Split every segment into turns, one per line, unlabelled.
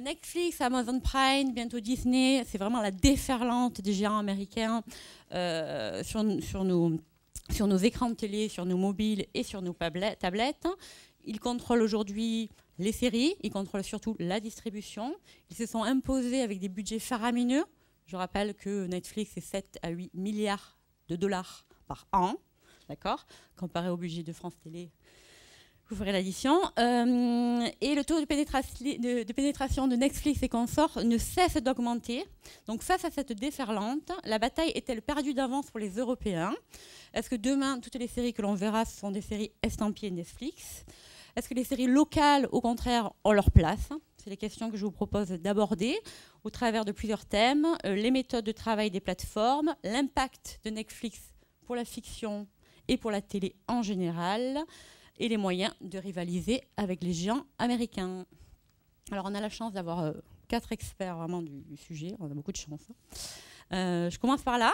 Netflix, Amazon Prime, bientôt Disney, c'est vraiment la déferlante des géants américains sur nos écrans de télé, sur nos mobiles et sur nos tablettes. Ils contrôlent aujourd'hui les séries, ils contrôlent surtout la distribution. Ils se sont imposés avec des budgets faramineux. Je rappelle que Netflix, c'est 7 à 8 milliards de dollars par an, d'accord, comparé au budget de France Télé. Vous ferez l'addition. Et le taux de pénétration de Netflix et consorts ne cesse d'augmenter. Donc face à cette déferlante, la bataille est-elle perdue d'avance pour les Européens? Est-ce que demain, toutes les séries que l'on verra, ce sont des séries estampillées Netflix? Est-ce que les séries locales, au contraire, ont leur place? C'est les questions que je vous propose d'aborder au travers de plusieurs thèmes. Les méthodes de travail des plateformes, l'impact de Netflix pour la fiction et pour la télé en général, et les moyens de rivaliser avec les géants américains. Alors, on a la chance d'avoir 4 experts vraiment du sujet. On a beaucoup de chance. Je commence par là,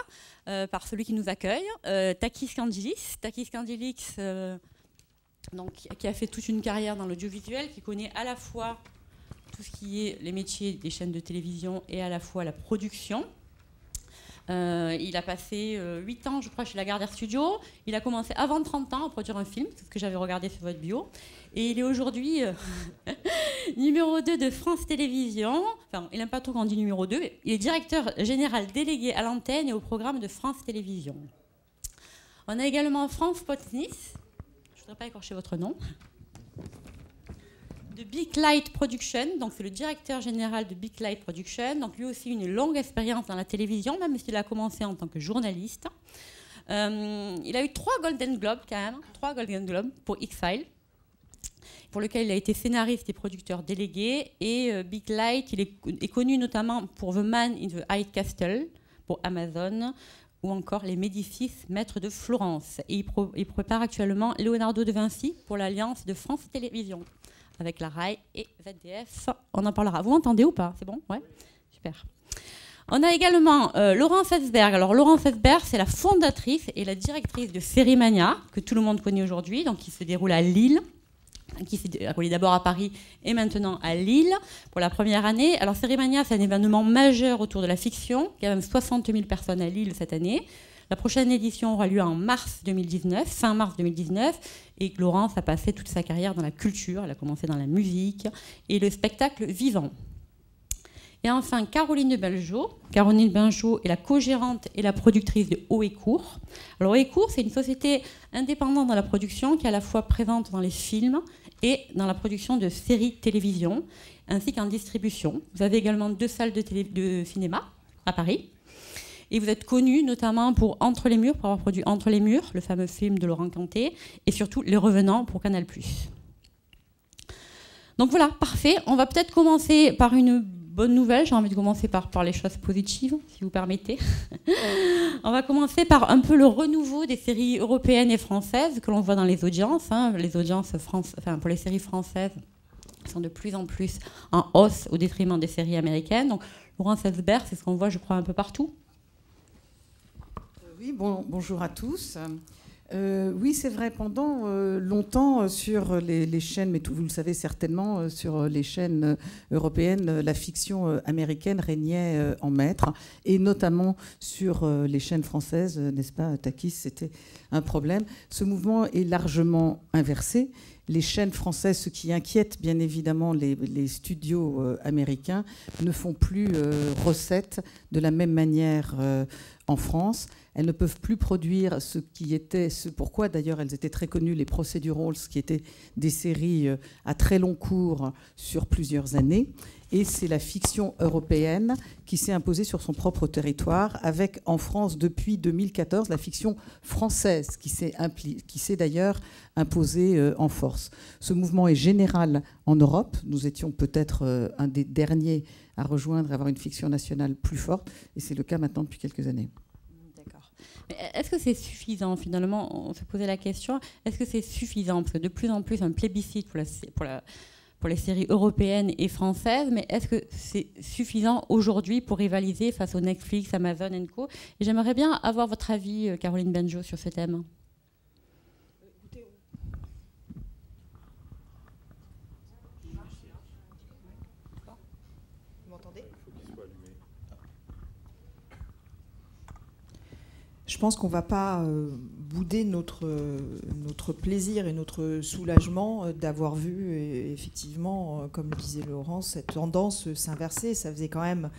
par celui qui nous accueille, Takis Kandilis. Takis Kandilis, donc, qui a fait toute une carrière dans l'audiovisuel, qui connaît à la fois tout ce qui est les métiers des chaînes de télévision et à la fois la production. Il a passé 8 ans, je crois, chez Lagardère Studio. Il a commencé avant 30 ans à produire un film, c'est ce que j'avais regardé sur votre bio. Et il est aujourd'hui numéro 2 de France Télévisions. Enfin, il n'aime pas trop quand on dit numéro 2. Il est directeur général délégué à l'antenne et au programme de France Télévisions. On a également Franck Potnis. Je ne voudrais pas écorcher votre nom. De Big Light Production, donc c'est le directeur général de Big Light Production, donc lui aussi une longue expérience dans la télévision, même s'il a commencé en tant que journaliste. Il a eu 3 Golden Globes quand même, 3 Golden Globes pour X-Files, pour lequel il a été scénariste et producteur délégué. Et Big Light, il est connu notamment pour The Man in the High Castle, pour Amazon, ou encore Les Médicis, Maîtres de Florence. Et il prépare actuellement Leonardo de Vinci pour l'Alliance de France Télévisions, avec la RAI et ZDF. On en parlera. Vous m'entendez ou pas? C'est bon? Ouais. Super. On a également Laurence Esberg. Alors, Laurence Esberg, c'est la fondatrice et la directrice de Série Mania, que tout le monde connaît aujourd'hui, donc qui se déroule à Lille, qui s'est déroulé d'abord à Paris et maintenant à Lille pour la première année. Alors, Série Mania, c'est un événement majeur autour de la fiction. Il y a même 60 000 personnes à Lille cette année. La prochaine édition aura lieu en mars 2019, fin mars 2019, et Laurence a passé toute sa carrière dans la culture. Elle a commencé dans la musique et le spectacle vivant. Et enfin, Caroline Benjot. Caroline Benjot est la co-gérante et la productrice de Haut et Court. Alors, Haut et Court, c'est une société indépendante dans la production qui est à la fois présente dans les films et dans la production de séries télévision, ainsi qu'en distribution. Vous avez également 2 salles de cinéma à Paris. Et vous êtes connu notamment pour Entre les murs, pour avoir produit Entre les murs, le fameux film de Laurent Cantet, et surtout Les Revenants pour Canal+. Donc voilà, parfait. On va peut-être commencer par une bonne nouvelle. J'ai envie de commencer par les choses positives, si vous permettez. On va commencer par un peu le renouveau des séries européennes et françaises que l'on voit dans les audiences. Les audiences pour les séries françaises sont de plus en plus en hausse au détriment des séries américaines. Donc Laurence Esberg, c'est ce qu'on voit, je crois, un peu partout.
Oui, bonjour à tous. Oui, c'est vrai, pendant longtemps sur les chaînes, mais vous le savez certainement, sur les chaînes européennes, la fiction américaine régnait en maître, et notamment sur les chaînes françaises, n'est-ce pas, Takis, c'était un problème. Ce mouvement est largement inversé. Les chaînes françaises, ce qui inquiète bien évidemment les studios américains, ne font plus recette de la même manière en France. Elles ne peuvent plus produire ce pourquoi d'ailleurs elles étaient très connues, les procedurals, qui étaient des séries à très long cours sur plusieurs années. Et c'est la fiction européenne qui s'est imposée sur son propre territoire, avec en France depuis 2014 la fiction française qui s'est d'ailleurs imposée en force. Ce mouvement est général en Europe. Nous étions peut-être un des derniers à rejoindre, à avoir une fiction nationale plus forte, et c'est le cas maintenant depuis quelques années.
Mais est-ce que c'est suffisant, finalement? On se posait la question, est-ce que c'est suffisant? Parce que de plus en plus, un plébiscite pour les séries européennes et françaises, mais est-ce que c'est suffisant aujourd'hui pour rivaliser face aux Netflix, Amazon & Co? Et j'aimerais bien avoir votre avis, Caroline Benjot, sur ce thème.
Je pense qu'on ne va pas bouder notre plaisir et notre soulagement d'avoir vu, effectivement, comme le disait Laurence, cette tendance s'inverser. Ça faisait quand même,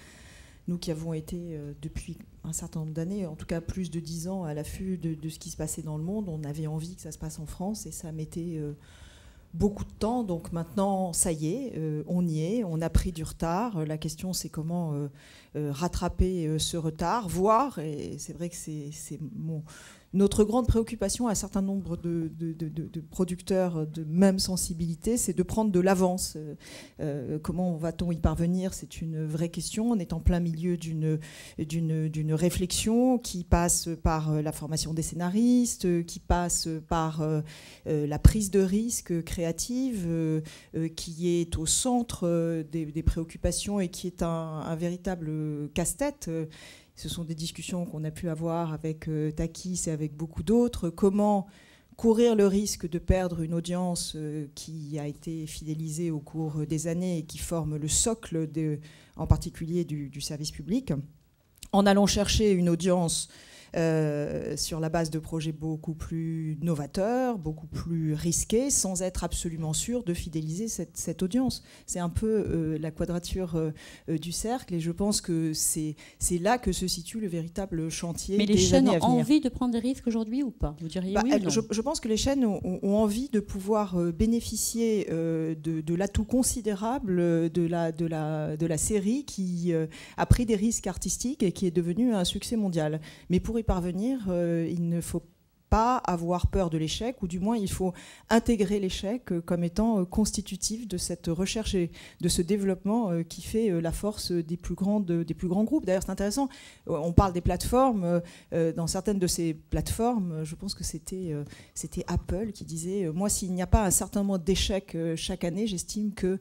nous qui avons été depuis un certain nombre d'années, en tout cas plus de 10 ans, à l'affût de ce qui se passait dans le monde, on avait envie que ça se passe en France et ça mettait beaucoup de temps. Donc maintenant, ça y est, on y est, on a pris du retard. La question, c'est comment rattraper ce retard, voire, et c'est vrai que c'est notre grande préoccupation à un certain nombre de producteurs de même sensibilité, c'est de prendre de l'avance. Comment va-t-on y parvenir? C'est une vraie question. On est en plein milieu d'une réflexion qui passe par la formation des scénaristes, qui passe par la prise de risque créative, qui est au centre des préoccupations et qui est un véritable casse-tête. Ce sont des discussions qu'on a pu avoir avec Takis et avec beaucoup d'autres. Comment courir le risque de perdre une audience qui a été fidélisée au cours des années et qui forme le socle, en particulier du service public, en allant chercher une audience sur la base de projets beaucoup plus novateurs, beaucoup plus risqués, sans être absolument sûr de fidéliser cette audience. C'est un peu la quadrature du cercle, et je pense que c'est là que se situe le véritable chantier des années à venir.
Mais les chaînes ont envie de prendre des risques aujourd'hui ou pas? Vous diriez oui ou non?
Je pense que les chaînes ont envie de pouvoir bénéficier de l'atout considérable de la série qui a pris des risques artistiques et qui est devenue un succès mondial. Mais pour y parvenir, il ne faut pas avoir peur de l'échec, ou du moins il faut intégrer l'échec comme étant constitutif de cette recherche et de ce développement qui fait la force des plus grands groupes. D'ailleurs, c'est intéressant, on parle des plateformes. Dans certaines de ces plateformes, je pense que c'était Apple qui disait « Moi, s'il n'y a pas un certain nombre d'échecs chaque année, j'estime que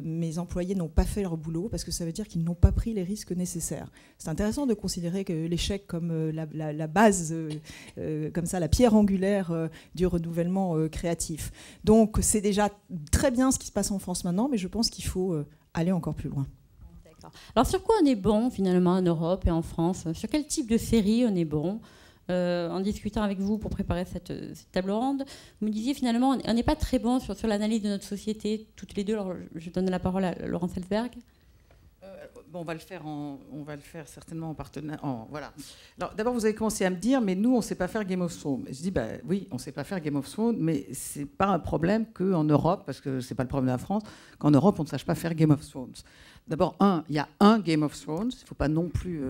mes employés n'ont pas fait leur boulot, parce que ça veut dire qu'ils n'ont pas pris les risques nécessaires. » C'est intéressant de considérer que l'échec comme la base, comme ça, la pierre angulaire du renouvellement créatif. Donc c'est déjà très bien ce qui se passe en France maintenant, mais je pense qu'il faut aller encore plus loin.
D'accord. Alors sur quoi on est bon finalement en Europe et en France? Sur quel type de série on est bon? En discutant avec vous pour préparer cette table ronde, vous me disiez finalement on n'est pas très bon sur l'analyse de notre société, toutes les deux. Alors, je donne la parole à Laurence Ellsberg.
Bon, on va le faire certainement en partenariat. Voilà. Alors, d'abord, vous avez commencé à me dire, mais nous, on ne sait pas faire Game of Thrones. Je dis, oui, on ne sait pas faire Game of Thrones, mais ce n'est pas un problème qu'en Europe, parce que ce n'est pas le problème de la France, qu'en Europe, on ne sache pas faire Game of Thrones. D'abord, il y a un Game of Thrones. Il ne faut pas non plus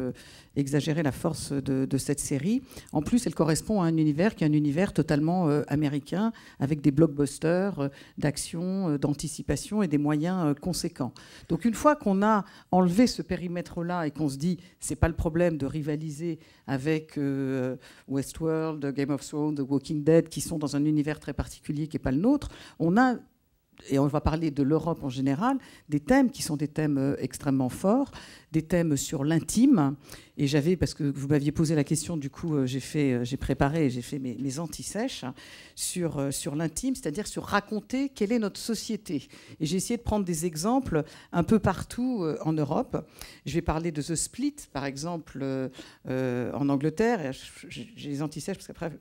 exagérer la force de cette série. En plus, elle correspond à un univers qui est un univers totalement américain, avec des blockbusters d'action, d'anticipation et des moyens conséquents. Donc, une fois qu'on a enlevé ce périmètre-là et qu'on se dit c'est pas le problème de rivaliser avec Westworld, Game of Thrones, The Walking Dead, qui sont dans un univers très particulier qui n'est pas le nôtre, on a, et on va parler de l'Europe en général, des thèmes qui sont des thèmes extrêmement forts, des thèmes sur l'intime. Et j'avais, parce que vous m'aviez posé la question, du coup, j'ai préparé, j'ai fait mes anti-sèches sur l'intime, c'est-à-dire sur raconter quelle est notre société. Et j'ai essayé de prendre des exemples un peu partout en Europe. Je vais parler de The Split, par exemple, en Angleterre. J'ai les anti-sèches, parce qu'après,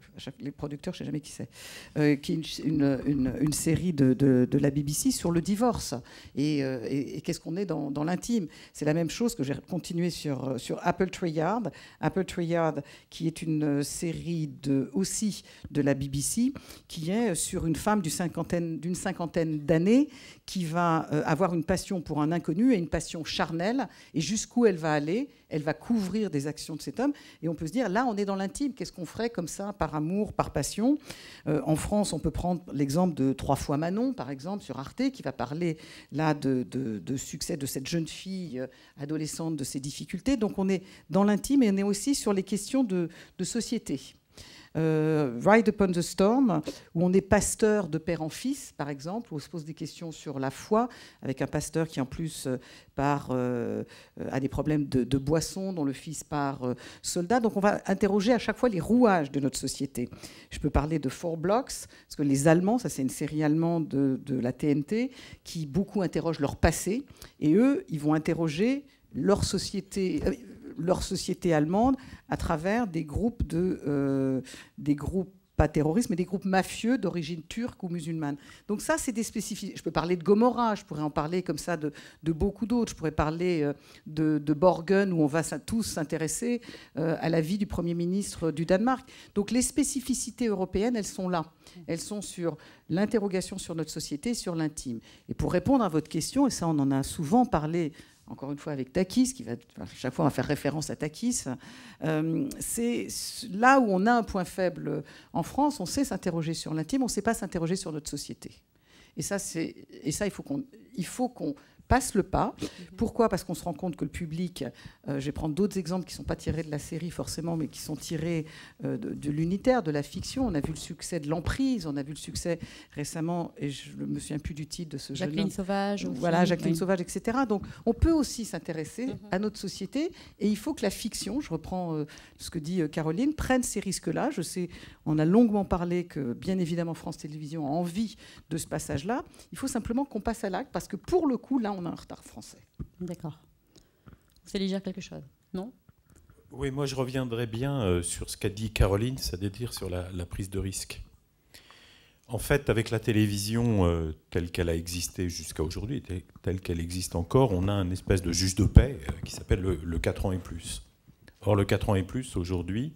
les producteurs, je ne sais jamais qui c'est, qui est une série de la BBC sur le divorce. Et qu'est-ce qu'on est dans l'intime. C'est la même chose que j'ai continué sur Apple Tree Yard. Apple Tree Yard, qui est une série aussi de la BBC, qui est sur une femme d'une cinquantaine d'années qui va avoir une passion pour un inconnu et une passion charnelle. Et jusqu'où elle va aller, elle va couvrir des actions de cet homme. Et on peut se dire, là, on est dans l'intime. Qu'est-ce qu'on ferait comme ça, par amour, par passion? En France, on peut prendre l'exemple de 3 fois Manon, par exemple, sur Arte, qui va parler là de succès de cette jeune fille adolescente, de ses difficultés. Donc on est dans l'intime et on est aussi sur les questions de société. Ride Upon the Storm, où on est pasteur de père en fils, par exemple, où on se pose des questions sur la foi, avec un pasteur qui en plus a des problèmes de boisson, dont le fils part soldat. Donc on va interroger à chaque fois les rouages de notre société. Je peux parler de Four Blocks, parce que les Allemands, ça c'est une série allemande de la TNT, qui beaucoup interrogent leur passé, et eux, ils vont interroger leur société. leur société allemande à travers des groupes pas terroristes, mais des groupes mafieux d'origine turque ou musulmane. Donc ça, c'est des spécificités. Je peux parler de Gomorrah, je pourrais en parler comme ça de beaucoup d'autres. Je pourrais parler de Borgen, où on va tous s'intéresser à la vie du Premier ministre du Danemark. Donc les spécificités européennes, elles sont là. Elles sont sur l'interrogation sur notre société, sur l'intime. Et pour répondre à votre question, et ça on en a souvent parlé, encore une fois avec Takis, chaque fois on va faire référence à Takis, c'est là où on a un point faible en France, on sait s'interroger sur l'intime, on ne sait pas s'interroger sur notre société. Et ça, il faut qu'on passe le pas. Pourquoi ? Parce qu'on se rend compte que le public, je vais prendre d'autres exemples qui ne sont pas tirés de la série forcément, mais qui sont tirés de l'unitaire, de la fiction. On a vu le succès de l'Emprise, on a vu le succès récemment, et je ne me souviens plus du titre de ce jeune homme.
Jacqueline Sauvage.
Voilà, Jacqueline Sauvage, etc. Donc on peut aussi s'intéresser à notre société, et il faut que la fiction, je reprends ce que dit Caroline, prenne ces risques-là. Je sais, on a longuement parlé que, bien évidemment, France Télévisions a envie de ce passage-là. Il faut simplement qu'on passe à l'acte, parce que pour le coup, là, on a un retard français.
D'accord. Vous allez dire quelque chose, non ?
Oui, moi je reviendrai bien sur ce qu'a dit Caroline, c'est-à-dire sur la prise de risque. En fait, avec la télévision telle qu'elle a existé jusqu'à aujourd'hui, telle qu'elle existe encore, on a un espèce de juge de paix qui s'appelle le 4 ans et plus. Or, le 4 ans et plus, aujourd'hui,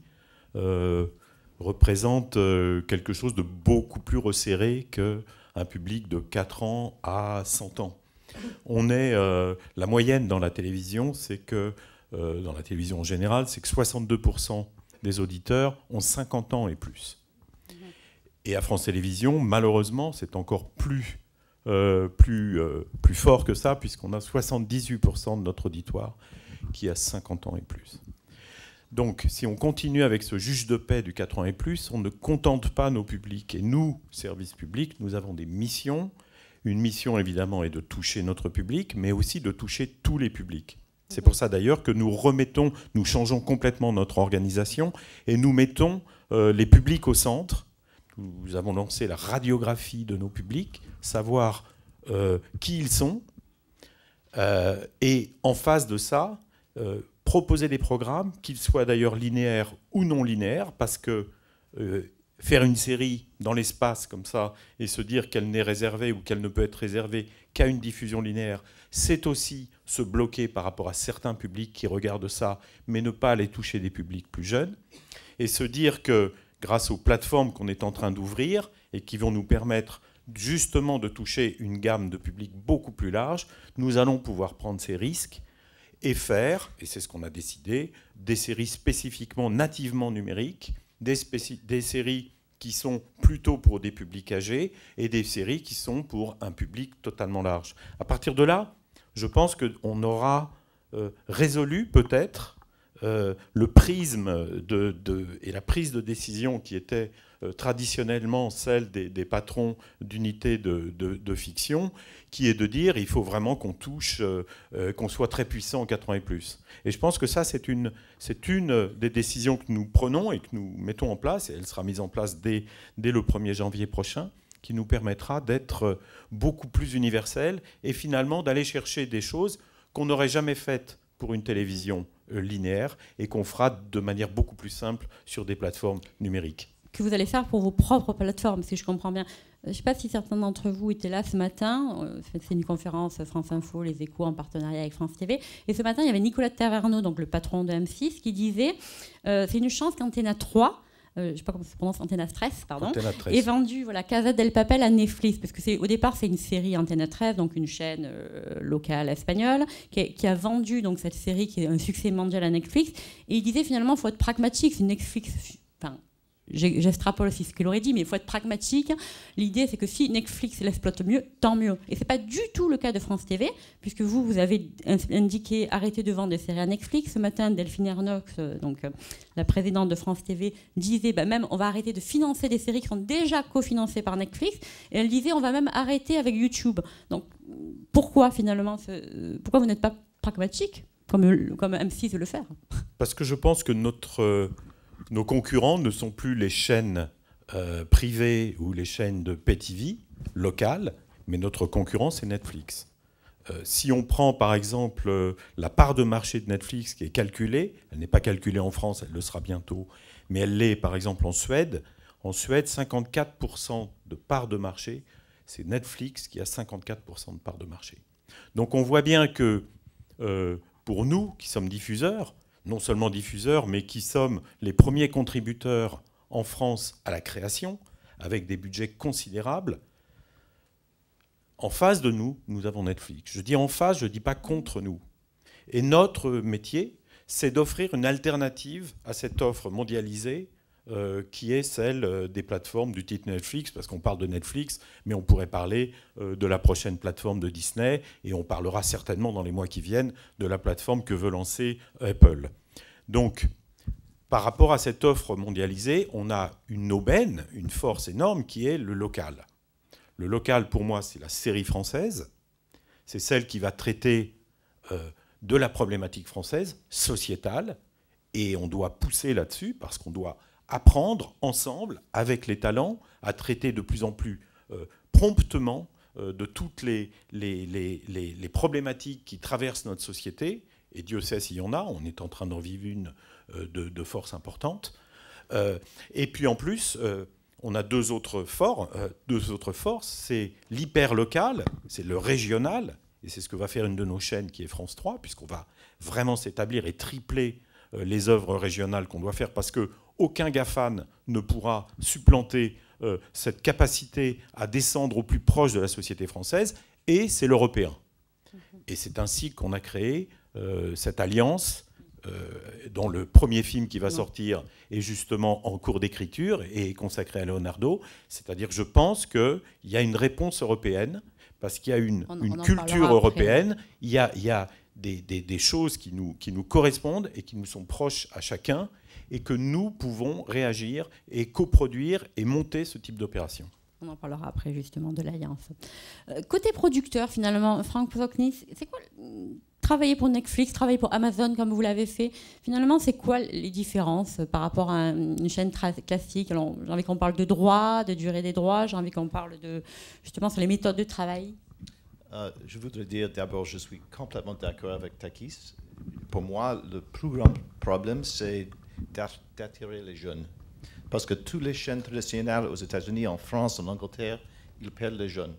représente quelque chose de beaucoup plus resserré qu'un public de 4 ans à 100 ans. La moyenne dans la télévision, c'est que, dans la télévision en général, c'est que 62% des auditeurs ont 50 ans et plus. Et à France Télévisions, malheureusement, c'est encore plus fort que ça, puisqu'on a 78% de notre auditoire qui a 50 ans et plus. Donc, si on continue avec ce juge de paix du 4 ans et plus, on ne contente pas nos publics. Et nous, services publics, nous avons des missions. Une mission, évidemment, est de toucher notre public, mais aussi de toucher tous les publics. C'est pour ça, d'ailleurs, que nous changeons complètement notre organisation et nous mettons les publics au centre. Nous avons lancé la radiographie de nos publics, savoir qui ils sont, et en face de ça, proposer des programmes, qu'ils soient d'ailleurs linéaires ou non linéaires, parce que faire une série dans l'espace comme ça et se dire qu'elle n'est réservée ou qu'elle ne peut être réservée qu'à une diffusion linéaire, c'est aussi se bloquer par rapport à certains publics qui regardent ça, mais ne pas aller toucher des publics plus jeunes, et se dire que grâce aux plateformes qu'on est en train d'ouvrir et qui vont nous permettre justement de toucher une gamme de publics beaucoup plus large, nous allons pouvoir prendre ces risques et faire, et c'est ce qu'on a décidé, des séries spécifiquement nativement numériques, des séries qui sont plutôt pour des publics âgés et des séries qui sont pour un public totalement large. À partir de là, je pense qu'on aura résolu peut-être le prisme et la prise de décision qui était traditionnellement celle des patrons d'unités de fiction, qui est de dire il faut vraiment qu'on touche, qu'on soit très puissant en 4 ans et plus. Et je pense que ça, c'est une des décisions que nous prenons et que nous mettons en place, et elle sera mise en place dès le 1er janvier prochain, qui nous permettra d'être beaucoup plus universel et finalement d'aller chercher des choses qu'on n'aurait jamais faites pour une télévision linéaire et qu'on fera de manière beaucoup plus simple sur des plateformes numériques.
Que vous allez faire pour vos propres plateformes, si je comprends bien. Je ne sais pas si certains d'entre vous étaient là ce matin. C'est une conférence France Info, Les Échos en partenariat avec France TV. Et ce matin, il y avait Nicolas Taverneau, donc le patron de M6, qui disait c'est une chance qu'Antena 3, je ne sais pas comment ça se prononce, Antena 13, pardon, est vendu Casa del Papel à Netflix. Parce que au départ, c'est une série Antena 13, donc une chaîne locale espagnole, qui a vendu donc, cette série qui est un succès mondial à Netflix. Et il disait finalement, il faut être pragmatique. C'est Netflix. J'extrapole aussi ce qu'il aurait dit, mais il faut être pragmatique. L'idée, c'est que si Netflix l'exploite mieux, tant mieux. Et ce n'est pas du tout le cas de France TV, puisque vous avez indiqué arrêter de vendre des séries à Netflix. Ce matin, Delphine Ernox, donc la présidente de France TV, disait même on va arrêter de financer des séries qui sont déjà cofinancées par Netflix. Et elle disait on va même arrêter avec YouTube. Donc pourquoi finalement pourquoi vous n'êtes pas pragmatique comme M6 veut le faire?
Parce que je pense que nos concurrents ne sont plus les chaînes privées ou les chaînes de pay TV locales, mais notre concurrent, c'est Netflix. Si on prend par exemple la part de marché de Netflix qui est calculée, elle n'est pas calculée en France, elle le sera bientôt, mais elle l'est par exemple en Suède. En Suède, 54% de part de marché, c'est Netflix qui a 54% de part de marché. Donc on voit bien que pour nous qui sommes diffuseurs, non seulement diffuseurs, mais qui sommes les premiers contributeurs en France à la création, avec des budgets considérables, en face de nous, nous avons Netflix. Je dis en face, je ne dis pas contre nous. Et notre métier, c'est d'offrir une alternative à cette offre mondialisée qui est celle des plateformes du type Netflix, parce qu'on parle de Netflix, mais on pourrait parler de la prochaine plateforme de Disney, et on parlera certainement dans les mois qui viennent de la plateforme que veut lancer Apple. Donc, par rapport à cette offre mondialisée, on a une aubaine, une force énorme qui est le local. Le local, pour moi, c'est la série française. C'est celle qui va traiter de la problématique française, sociétale, et on doit pousser là-dessus parce qu'on doit apprendre ensemble, avec les talents, à traiter de plus en plus promptement de toutes les problématiques qui traversent notre société. Et Dieu sait s'il y en a, on est en train d'en vivre une de force importante. Et puis en plus, on a deux autres forces, c'est l'hyper-local, c'est le régional, et c'est ce que va faire une de nos chaînes qui est France 3, puisqu'on va vraiment s'établir et tripler les œuvres régionales qu'on doit faire, parce qu'aucun GAFAN ne pourra supplanter cette capacité à descendre au plus proche de la société française, et c'est l'européen. Et c'est ainsi qu'on a créé cette alliance, dont le premier film qui va sortir est justement en cours d'écriture et est consacré à Leonardo. C'est-à-dire que je pense qu'il y a une réponse européenne, parce qu'il y a une culture européenne, il y a des choses qui nous correspondent et qui nous sont proches à chacun, et que nous pouvons réagir et coproduire et monter ce type d'opération.
On en parlera après justement de l'alliance. Côté producteur, finalement, Frank Pozokny, c'est quoi travailler pour Netflix, travailler pour Amazon comme vous l'avez fait? Finalement, c'est quoi les différences par rapport à une chaîne classique? Alors, j'ai envie qu'on parle de droits, de durée des droits, j'ai envie qu'on parle justement sur les méthodes de travail.
Je voudrais dire d'abord, je suis complètement d'accord avec Takis. Pour moi, le plus grand problème, c'est d'attirer les jeunes. Parce que toutes les chaînes traditionnelles aux États-Unis, en France, en Angleterre, ils perdent les jeunes.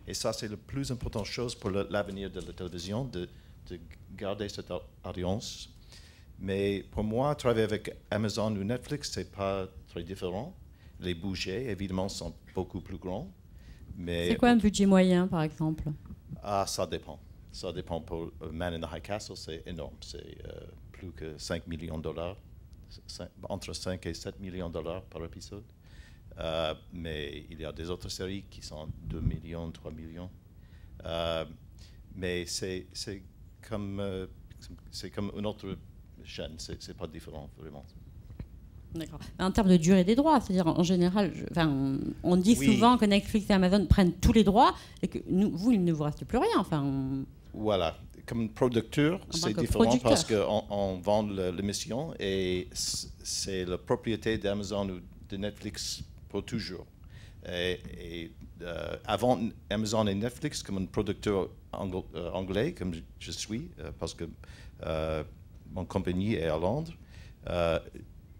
Et ça, c'est la plus importante chose pour l'avenir de la télévision, de garder cette audience. Mais pour moi, travailler avec Amazon ou Netflix, ce n'est pas très différent. Les budgets, évidemment, sont beaucoup plus grands.
C'est quoi un budget moyen, par exemple?
Ça dépend. Ça dépend. Pour Man in the High Castle, c'est énorme. C'est plus que 5 millions de dollars. Entre 5 et 7 millions de dollars par épisode. Mais il y a des autres séries qui sont 2 millions, 3 millions. Mais c'est comme une autre chaîne. C'est pas différent, vraiment.
D'accord. En termes de durée des droits, c'est-à-dire en général, on dit souvent que Netflix et Amazon prennent tous les droits et que vous, il ne vous reste plus rien.
Voilà. Comme producteur, c'est différent parce qu'on vend l'émission et c'est la propriété d'Amazon ou de Netflix pour toujours. Et avant Amazon et Netflix, comme un producteur anglais, comme je suis, parce que mon compagnie est à Londres,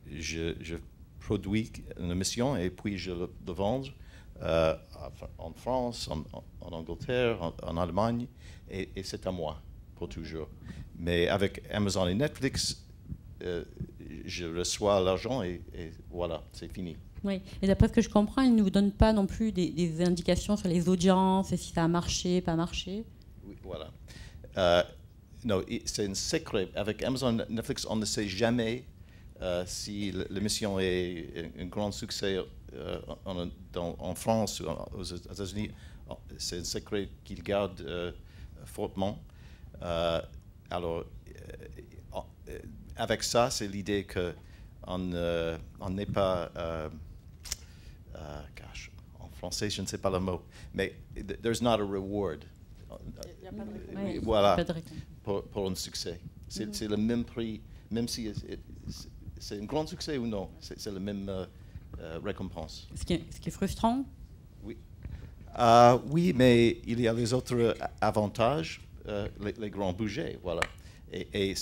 je produis une émission et puis je le vends en France, en Angleterre, en Allemagne, et c'est à moi pour toujours. Mais avec Amazon et Netflix, je reçois l'argent et voilà, c'est fini.
Oui, et d'après ce que je comprends, ils ne vous donnent pas non plus des indications sur les audiences et si ça a marché, pas marché.
Oui, voilà. Non, c'est un secret. Avec Amazon et Netflix, on ne sait jamais si l'émission est un grand succès en France ou aux États-Unis. C'est un secret qu'ils gardent fortement. Alors, avec ça, c'est l'idée qu'on n'est pas... en français, je ne sais pas le mot, mais there's not a reward. Voilà, pour un succès. C'est le même prix, même si c'est un grand succès ou non, c'est la même récompense.
Ce qui est frustrant?
Oui. Oui, mais il y a les autres avantages. les grands budgets, voilà. Et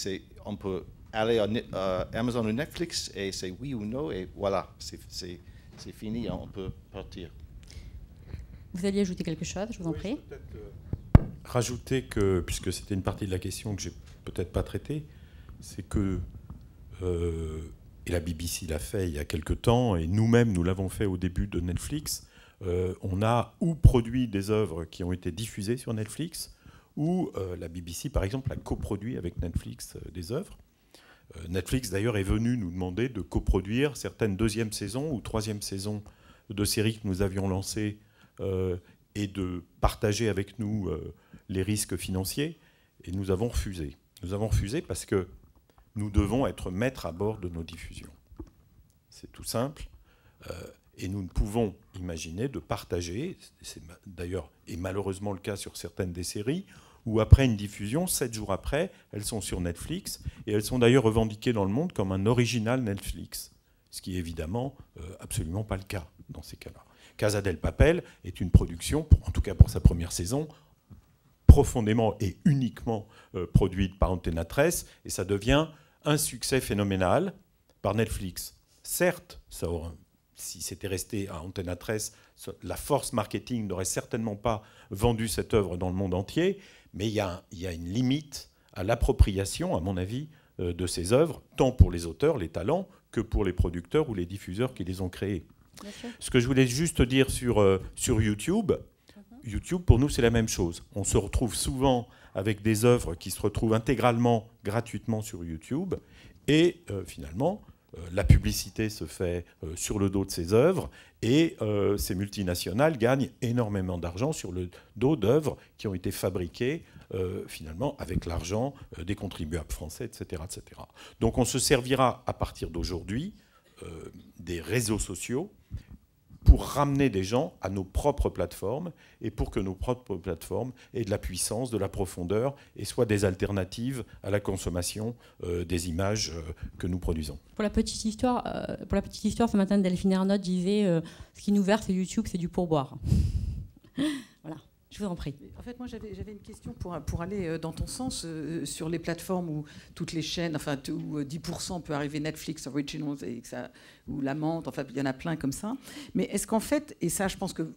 on peut aller à Amazon ou Netflix et c'est oui ou non et voilà, c'est fini, on peut partir.
Vous alliez ajouter quelque chose, je vous en prie.
Je peux peut-être rajouter que, puisque c'était une partie de la question que j'ai peut-être pas traitée, c'est que, et la BBC l'a fait il y a quelque temps, et nous-mêmes nous l'avons fait au début de Netflix, on a ou produit des œuvres qui ont été diffusées sur Netflix, ou la BBC par exemple a coproduit avec Netflix des œuvres. Netflix d'ailleurs est venu nous demander de coproduire certaines deuxième saisons ou troisième saisons de séries que nous avions lancées et de partager avec nous les risques financiers, et nous avons refusé. Nous avons refusé parce que nous devons être maîtres à bord de nos diffusions. C'est tout simple. Et nous ne pouvons imaginer de partager, c'est d'ailleurs et malheureusement le cas sur certaines des séries, où après une diffusion, 7 jours après, elles sont sur Netflix, et elles sont d'ailleurs revendiquées dans le monde comme un original Netflix, ce qui est évidemment absolument pas le cas dans ces cas-là. Casa del Papel est une production, en tout cas pour sa première saison, profondément et uniquement produite par Antena 13, et ça devient un succès phénoménal par Netflix. Certes, si c'était resté à Antena 13, la force marketing n'aurait certainement pas vendu cette œuvre dans le monde entier, mais il y a une limite à l'appropriation, à mon avis, de ces œuvres, tant pour les auteurs, les talents, que pour les producteurs ou les diffuseurs qui les ont créées. Ce que je voulais juste dire sur YouTube, YouTube, pour nous, c'est la même chose. On se retrouve souvent avec des œuvres qui se retrouvent intégralement, gratuitement sur YouTube, et finalement, la publicité se fait sur le dos de ces œuvres, et ces multinationales gagnent énormément d'argent sur le dos d'œuvres qui ont été fabriquées finalement avec l'argent des contribuables français, etc., etc. Donc on se servira à partir d'aujourd'hui des réseaux sociaux pour ramener des gens à nos propres plateformes et pour que nos propres plateformes aient de la puissance, de la profondeur et soient des alternatives à la consommation des images que nous produisons.
Pour la petite histoire, ce matin, Delphine Ernotte disait ce qui nous verse YouTube, c'est du pourboire. Voilà, je vous en prie.
En fait, moi, j'avais une question pour aller dans ton sens sur les plateformes où toutes les chaînes, enfin, où 10% peut arriver Netflix, Originals, et ou La Menthe, enfin, il y en a plein comme ça. Mais est-ce qu'en fait, et ça, je pense que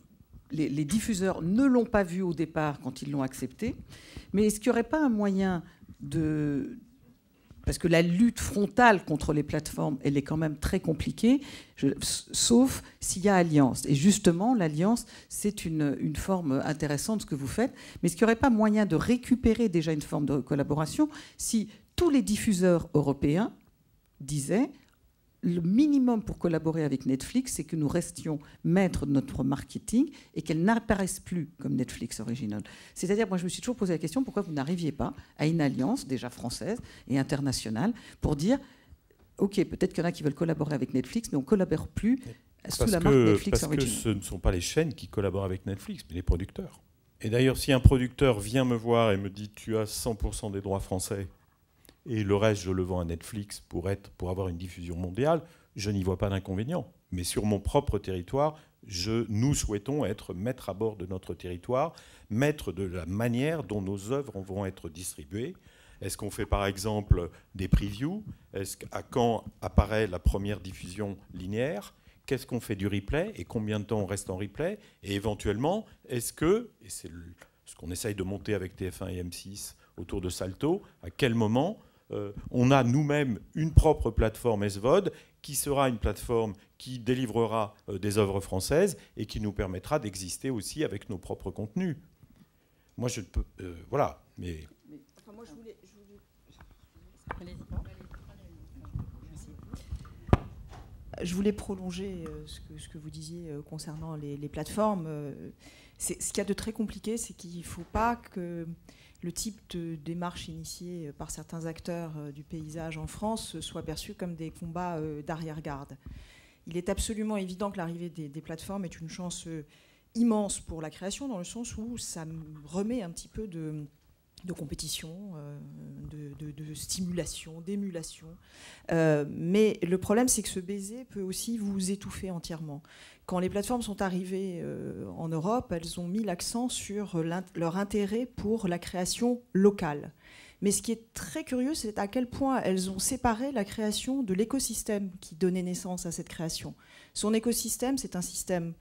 les diffuseurs ne l'ont pas vu au départ quand ils l'ont accepté, mais est-ce qu'il n'y aurait pas un moyen de... Parce que la lutte frontale contre les plateformes, elle est quand même très compliquée, sauf s'il y a alliance. Et justement, l'alliance, c'est une forme intéressante de ce que vous faites. Mais est-ce qu'il n'y aurait pas moyen de récupérer déjà une forme de collaboration si tous les diffuseurs européens disaient le minimum pour collaborer avec Netflix, c'est que nous restions maîtres de notre marketing et qu'elle n'apparaisse plus comme Netflix Original. C'est-à-dire, moi, je me suis toujours posé la question, pourquoi vous n'arriviez pas à une alliance, déjà française et internationale, pour dire, OK, peut-être qu'il y en a qui veulent collaborer avec Netflix, mais on ne collabore plus sous la marque Netflix Original.
Parce que ce ne sont pas les chaînes qui collaborent avec Netflix, mais les producteurs. Et d'ailleurs, si un producteur vient me voir et me dit, tu as 100% des droits français, et le reste, je le vends à Netflix pour avoir une diffusion mondiale, je n'y vois pas d'inconvénient. Mais sur mon propre territoire, nous souhaitons être maîtres à bord de notre territoire, maîtres de la manière dont nos œuvres vont être distribuées. Est-ce qu'on fait par exemple des previews ? À quand apparaît la première diffusion linéaire ? Qu'est-ce qu'on fait du replay et combien de temps on reste en replay ? Et éventuellement, est-ce que, et c'est ce qu'on essaye de monter avec TF1 et M6 autour de Salto, à quel moment on a nous-mêmes une propre plateforme SVOD qui sera une plateforme qui délivrera des œuvres françaises et qui nous permettra d'exister aussi avec nos propres contenus. Moi, je peux... voilà, mais...
Enfin, moi, je voulais... Je voulais prolonger ce que vous disiez concernant les plateformes. Ce qu'il y a de très compliqué, c'est qu'il ne faut pas que le type de démarche initiée par certains acteurs du paysage en France soit perçu comme des combats d'arrière-garde. Il est absolument évident que l'arrivée des plateformes est une chance immense pour la création, dans le sens où ça remet un petit peu de de compétition, de stimulation, d'émulation. Mais le problème, c'est que ce baiser peut aussi vous étouffer entièrement. Quand les plateformes sont arrivées en Europe, elles ont mis l'accent sur leur intérêt pour la création locale. Mais ce qui est très curieux, c'est à quel point elles ont séparé la création de l'écosystème qui donnait naissance à cette création. Son écosystème, c'est un système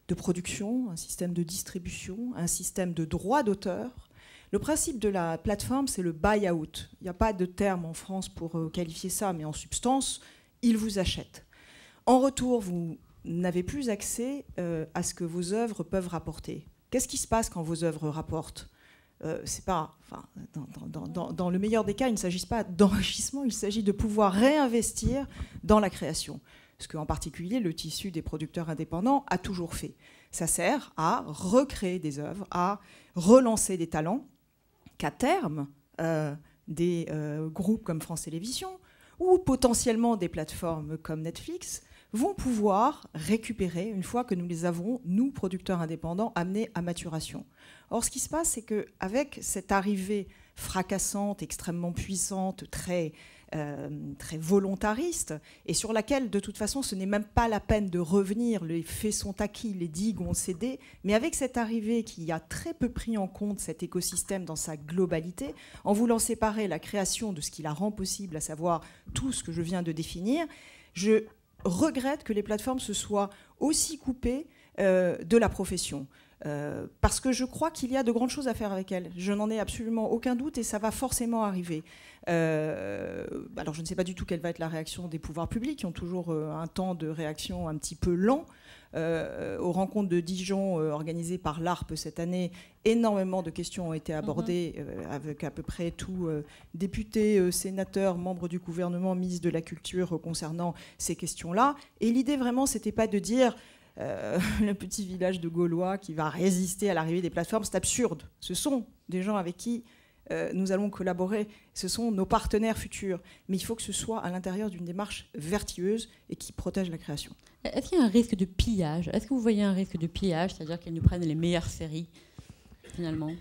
de production, un système de distribution, un système de droit d'auteur. Le principe de la plateforme, c'est le buy-out. Il n'y a pas de terme en France pour qualifier ça, mais en substance, ils vous achètent. En retour, vous n'avez plus accès à ce que vos œuvres peuvent rapporter. Qu'est-ce qui se passe quand vos œuvres rapportent ? C'est pas, enfin, dans le meilleur des cas, il ne s'agit pas d'enrichissement, il s'agit de pouvoir réinvestir dans la création. Ce qu'en particulier le tissu des producteurs indépendants a toujours fait. Ça sert à recréer des œuvres, à relancer des talents, qu'à terme, des groupes comme France Télévisions ou potentiellement des plateformes comme Netflix vont pouvoir récupérer une fois que nous les avons, nous, producteurs indépendants, amenés à maturation. Or, ce qui se passe, c'est qu'avec cette arrivée fracassante, extrêmement puissante, très volontariste, et sur laquelle, de toute façon, ce n'est même pas la peine de revenir, les faits sont acquis, les digues ont cédé, mais avec cette arrivée qui a très peu pris en compte cet écosystème dans sa globalité, en voulant séparer la création de ce qui la rend possible, à savoir tout ce que je viens de définir, je regrette que les plateformes se soient aussi coupées de la profession. Parce que je crois qu'il y a de grandes choses à faire avec elles. Je n'en ai absolument aucun doute et ça va forcément arriver. Alors je ne sais pas du tout quelle va être la réaction des pouvoirs publics qui ont toujours un temps de réaction un petit peu lent. Aux rencontres de Dijon organisées par l'ARP cette année, énormément de questions ont été abordées avec à peu près tout députés, sénateurs, membres du gouvernement, ministres de la Culture concernant ces questions-là. Et l'idée vraiment, c'était pas de dire le petit village de Gaulois qui va résister à l'arrivée des plateformes, c'est absurde. Ce sont des gens avec qui nous allons collaborer, ce sont nos partenaires futurs. Mais il faut que ce soit à l'intérieur d'une démarche vertueuse et qui protège la création.
Est-ce qu'il y a un risque de pillage ? Est-ce que vous voyez un risque de pillage, c'est-à-dire qu'elles nous prennent les meilleures séries, finalement ?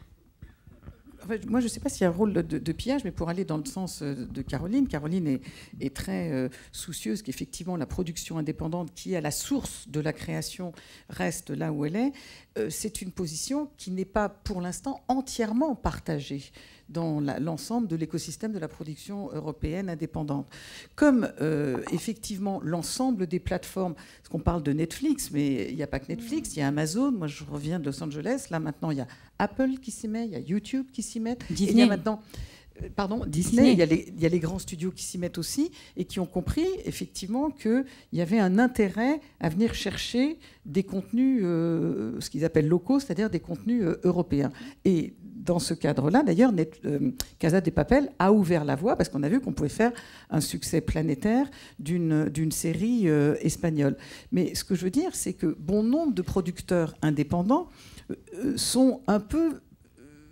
Moi, je ne sais pas s'il y a un rôle de pillage, mais pour aller dans le sens de Caroline, Caroline est très soucieuse qu'effectivement la production indépendante, qui est à la source de la création, reste là où elle est. C'est une position qui n'est pas, pour l'instant, entièrement partagée dans l'ensemble de l'écosystème de la production européenne indépendante. Comme effectivement l'ensemble des plateformes, parce qu'on parle de Netflix, mais il n'y a pas que Netflix, il y a Amazon, moi je reviens de Los Angeles, là maintenant il y a Apple qui s'y met, il y a YouTube qui s'y met,
Disney.
Et il y a maintenant... Disney. Il y a les grands studios qui s'y mettent aussi et qui ont compris effectivement qu'il y avait un intérêt à venir chercher des contenus, ce qu'ils appellent locaux, c'est-à-dire des contenus européens. Et dans ce cadre-là, d'ailleurs, Casa de Papel a ouvert la voie parce qu'on a vu qu'on pouvait faire un succès planétaire d'une série espagnole. Mais ce que je veux dire, c'est que bon nombre de producteurs indépendants sont un peu...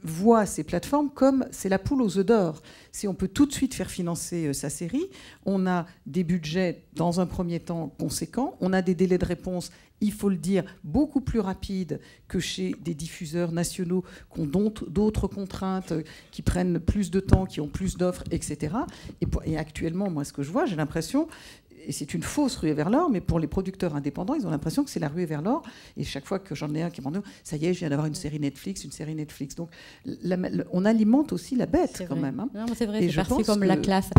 voit ces plateformes comme c'est la poule aux œufs d'or. Si on peut tout de suite faire financer sa série, on a des budgets dans un premier temps conséquents, on a des délais de réponse, il faut le dire, beaucoup plus rapides que chez des diffuseurs nationaux qui ont d'autres contraintes, qui prennent plus de temps, qui ont plus d'offres, etc. Et actuellement, moi, ce que je vois, j'ai l'impression... Et c'est une fausse ruée vers l'or, mais pour les producteurs indépendants, ils ont l'impression que c'est la ruée vers l'or. Et chaque fois que j'en ai un qui m'en dit, ça y est, je viens d'avoir une série Netflix. Donc, on alimente aussi la bête, quand même. Hein.
Non, c'est vrai, c'est perçu comme la classe.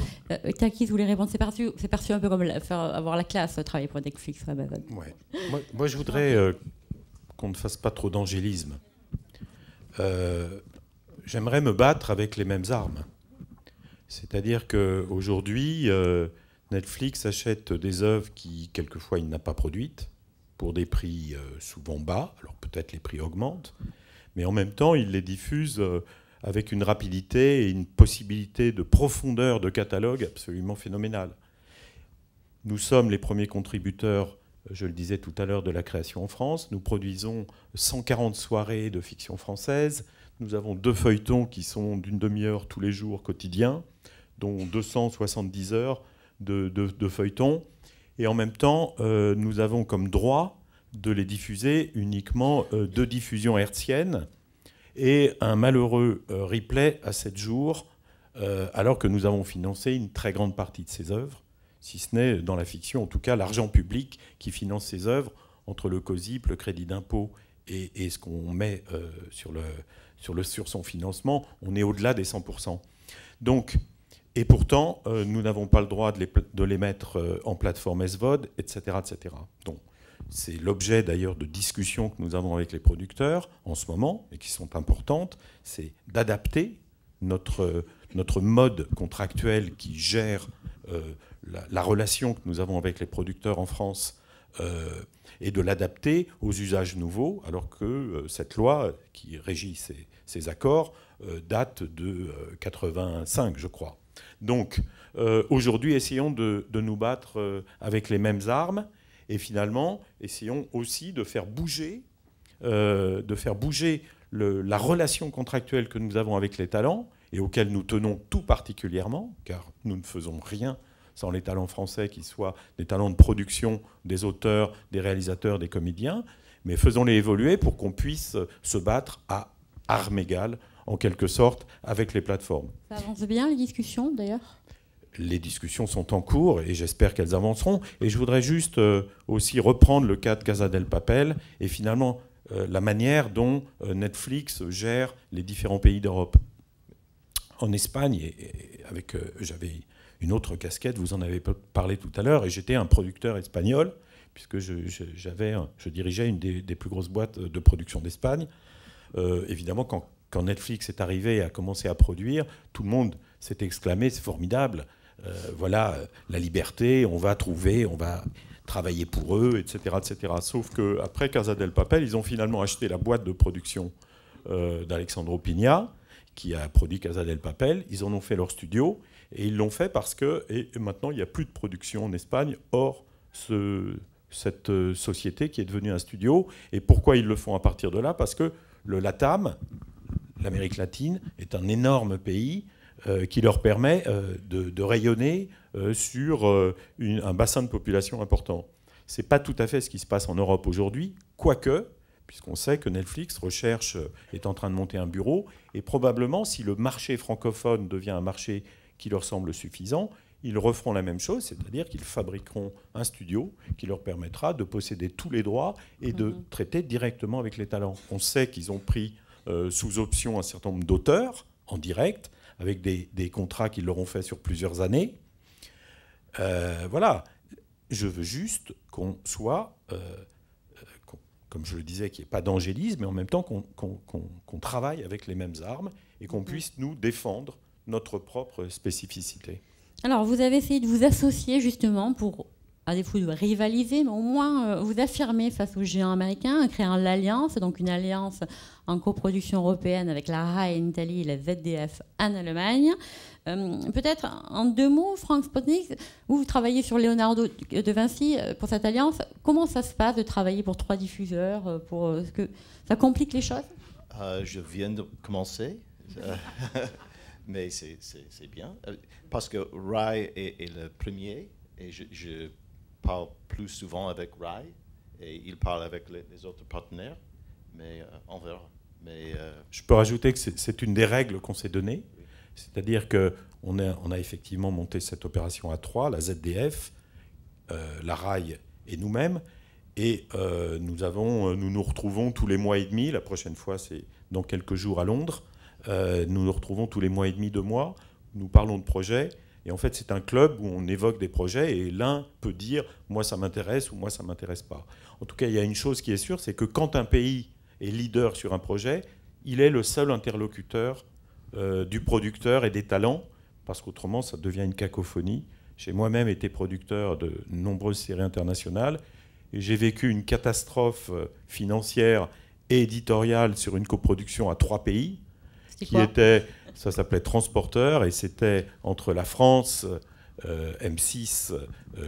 Takis voulait répondre, c'est perçu un peu comme avoir la classe, travailler pour Netflix.
Ouais. Moi, je voudrais qu'on ne fasse pas trop d'angélisme. J'aimerais me battre avec les mêmes armes. C'est-à-dire qu'aujourd'hui... Netflix achète des œuvres qui, quelquefois, il n'a pas produites, pour des prix souvent bas. Alors peut-être les prix augmentent, mais en même temps, il les diffuse avec une rapidité et une possibilité de profondeur de catalogue absolument phénoménale. Nous sommes les premiers contributeurs, je le disais tout à l'heure, de la création en France. Nous produisons 140 soirées de fiction française. Nous avons 2 feuilletons qui sont d'une demi-heure tous les jours quotidiens, dont 270 heures de feuilletons, et en même temps, nous avons comme droit de les diffuser uniquement de diffusion hertzienne, et un malheureux replay à 7 jours, alors que nous avons financé une très grande partie de ces œuvres, si ce n'est dans la fiction, en tout cas l'argent public qui finance ces œuvres, entre le COSIP, le crédit d'impôt et ce qu'on met sur son financement, on est au-delà des 100%. Donc, et pourtant, nous n'avons pas le droit de les mettre en plateforme SVOD, etc., etc. Donc, c'est l'objet d'ailleurs de discussions que nous avons avec les producteurs en ce moment, et qui sont importantes, c'est d'adapter notre mode contractuel qui gère la relation que nous avons avec les producteurs en France, et de l'adapter aux usages nouveaux, alors que cette loi qui régit ces accords date de 85, je crois. Donc, aujourd'hui, essayons de nous battre avec les mêmes armes, et finalement, essayons aussi de faire bouger, la relation contractuelle que nous avons avec les talents, et auxquels nous tenons tout particulièrement, car nous ne faisons rien sans les talents français, qu'ils soient des talents de production, des auteurs, des réalisateurs, des comédiens, mais faisons-les évoluer pour qu'on puisse se battre à armes égales, en quelque sorte, avec les plateformes.
Ça avance bien, les discussions, d'ailleurs ?
Les discussions sont en cours, et j'espère qu'elles avanceront. Et je voudrais juste aussi reprendre le cas de Casa del Papel, et finalement la manière dont Netflix gère les différents pays d'Europe. En Espagne, j'avais une autre casquette, vous en avez parlé tout à l'heure, et j'étais un producteur espagnol, puisque je dirigeais une des plus grosses boîtes de production d'Espagne. Évidemment, quand Netflix est arrivé et a commencé à produire, tout le monde s'est exclamé, c'est formidable, voilà, la liberté, on va travailler pour eux, etc. etc. Sauf qu'après Casa del Papel, ils ont finalement acheté la boîte de production d'Alexandro Pina, qui a produit Casa del Papel, ils en ont fait leur studio, et ils l'ont fait parce que et maintenant il n'y a plus de production en Espagne hors cette société qui est devenue un studio. Et pourquoi ils le font à partir de là? Parce que le LATAM, l'Amérique latine, est un énorme pays qui leur permet de rayonner sur un bassin de population important. Ce n'est pas tout à fait ce qui se passe en Europe aujourd'hui, quoique, puisqu'on sait que Netflix est en train de monter un bureau, et probablement, si le marché francophone devient un marché qui leur semble suffisant, ils referont la même chose, c'est-à-dire qu'ils fabriqueront un studio qui leur permettra de posséder tous les droits et de traiter directement avec les talents. On sait qu'ils ont pris sous option un certain nombre d'auteurs en direct, avec des contrats qu'ils leur ont faits sur plusieurs années. Voilà. Je veux juste qu'on soit, comme je le disais, qu'il n'y ait pas d'angélisme, mais en même temps qu'on travaille avec les mêmes armes et qu'on puisse nous défendre notre propre spécificité.
Alors, vous avez essayé de vous associer justement pour, à défaut de rivaliser, mais au moins vous affirmer face aux géants américains, créant l'Alliance, donc une alliance en coproduction européenne avec la RAI en Italie et la ZDF en Allemagne. Peut-être en 2 mots, Franck Spotnik, vous travaillez sur Léonardo de Vinci pour cette alliance. Comment ça se passe de travailler pour 3 diffuseurs est-ce que ça complique les choses?
Je viens de commencer. Mais c'est bien, parce que Rai est le premier, et je parle plus souvent avec Rai, et il parle avec les autres partenaires, mais on verra.
Je peux rajouter que c'est une des règles qu'on s'est données, c'est-à-dire qu'on a effectivement monté cette opération à 3, la ZDF, la Rai et nous-mêmes, et nous retrouvons tous les mois et demi, la prochaine fois c'est dans quelques jours à Londres. Nous nous retrouvons tous les mois et demi, 2 mois, nous parlons de projets, et en fait c'est un club où on évoque des projets, et l'un peut dire « moi ça m'intéresse » ou « moi ça ne m'intéresse pas ». En tout cas, il y a une chose qui est sûre, c'est que quand un pays est leader sur un projet, il est le seul interlocuteur du producteur et des talents, parce qu'autrement ça devient une cacophonie. J'ai moi-même été producteur de nombreuses séries internationales, et j'ai vécu une catastrophe financière et éditoriale sur une coproduction à 3 pays, ça s'appelait Transporteur, et c'était entre la France, M6,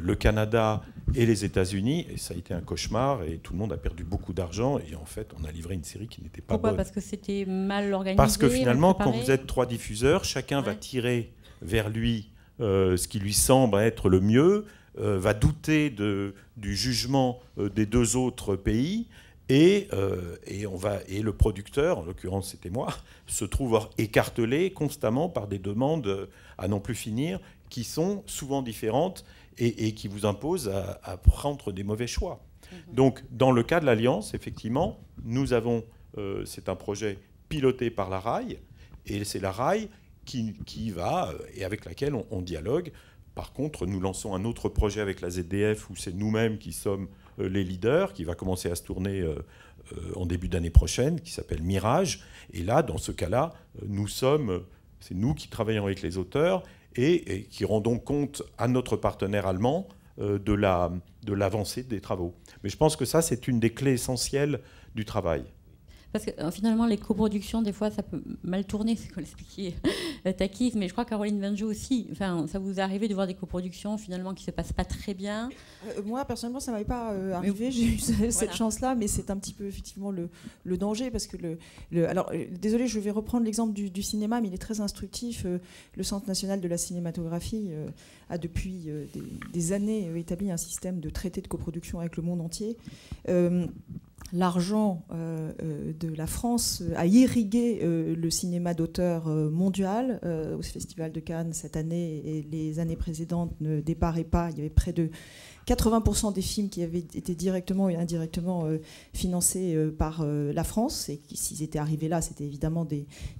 le Canada et les États-Unis, et ça a été un cauchemar, et tout le monde a perdu beaucoup d'argent, et en fait on a livré une série qui n'était pas bonne.
Pourquoi? Parce que c'était mal organisé?
Parce que finalement, quand vous êtes 3 diffuseurs, chacun va tirer vers lui ce qui lui semble être le mieux, va douter du jugement des 2 autres pays, Et le producteur, en l'occurrence c'était moi, se trouve écartelé constamment par des demandes à n'en plus finir, qui sont souvent différentes et qui vous imposent à prendre des mauvais choix. Donc, dans le cas de l'Alliance, effectivement, nous avons, c'est un projet piloté par la RAI, et c'est la RAI qui va, et avec laquelle on dialogue. Par contre, nous lançons un autre projet avec la ZDF, où c'est nous-mêmes qui sommes les leaders, qui va commencer à se tourner en début d'année prochaine, qui s'appelle Mirage. Et là, dans ce cas-là, c'est nous qui travaillons avec les auteurs et qui rendons compte à notre partenaire allemand de l'avancée des travaux. Mais je pense que ça, c'est une des clés essentielles du travail.
Parce que finalement, les coproductions, des fois, ça peut mal tourner, c'est comme l'expliquait Takis, mais je crois que Caroline Vanjou aussi, enfin, ça vous est arrivé de voir des coproductions finalement qui ne se passent pas très bien?
Moi, personnellement, ça ne m'avait pas arrivé, j'ai eu cette chance-là, mais c'est un petit peu effectivement le danger, parce que alors, désolé, je vais reprendre l'exemple du cinéma, mais il est très instructif. Le Centre national de la cinématographie a depuis des années établi un système de traité de coproduction avec le monde entier. L'argent de la France a irrigué le cinéma d'auteur mondial au Festival de Cannes cette année, et les années précédentes ne déparaient pas. Il y avait près de 80% des films qui avaient été directement et indirectement financés par la France, et s'ils étaient arrivés là, c'était évidemment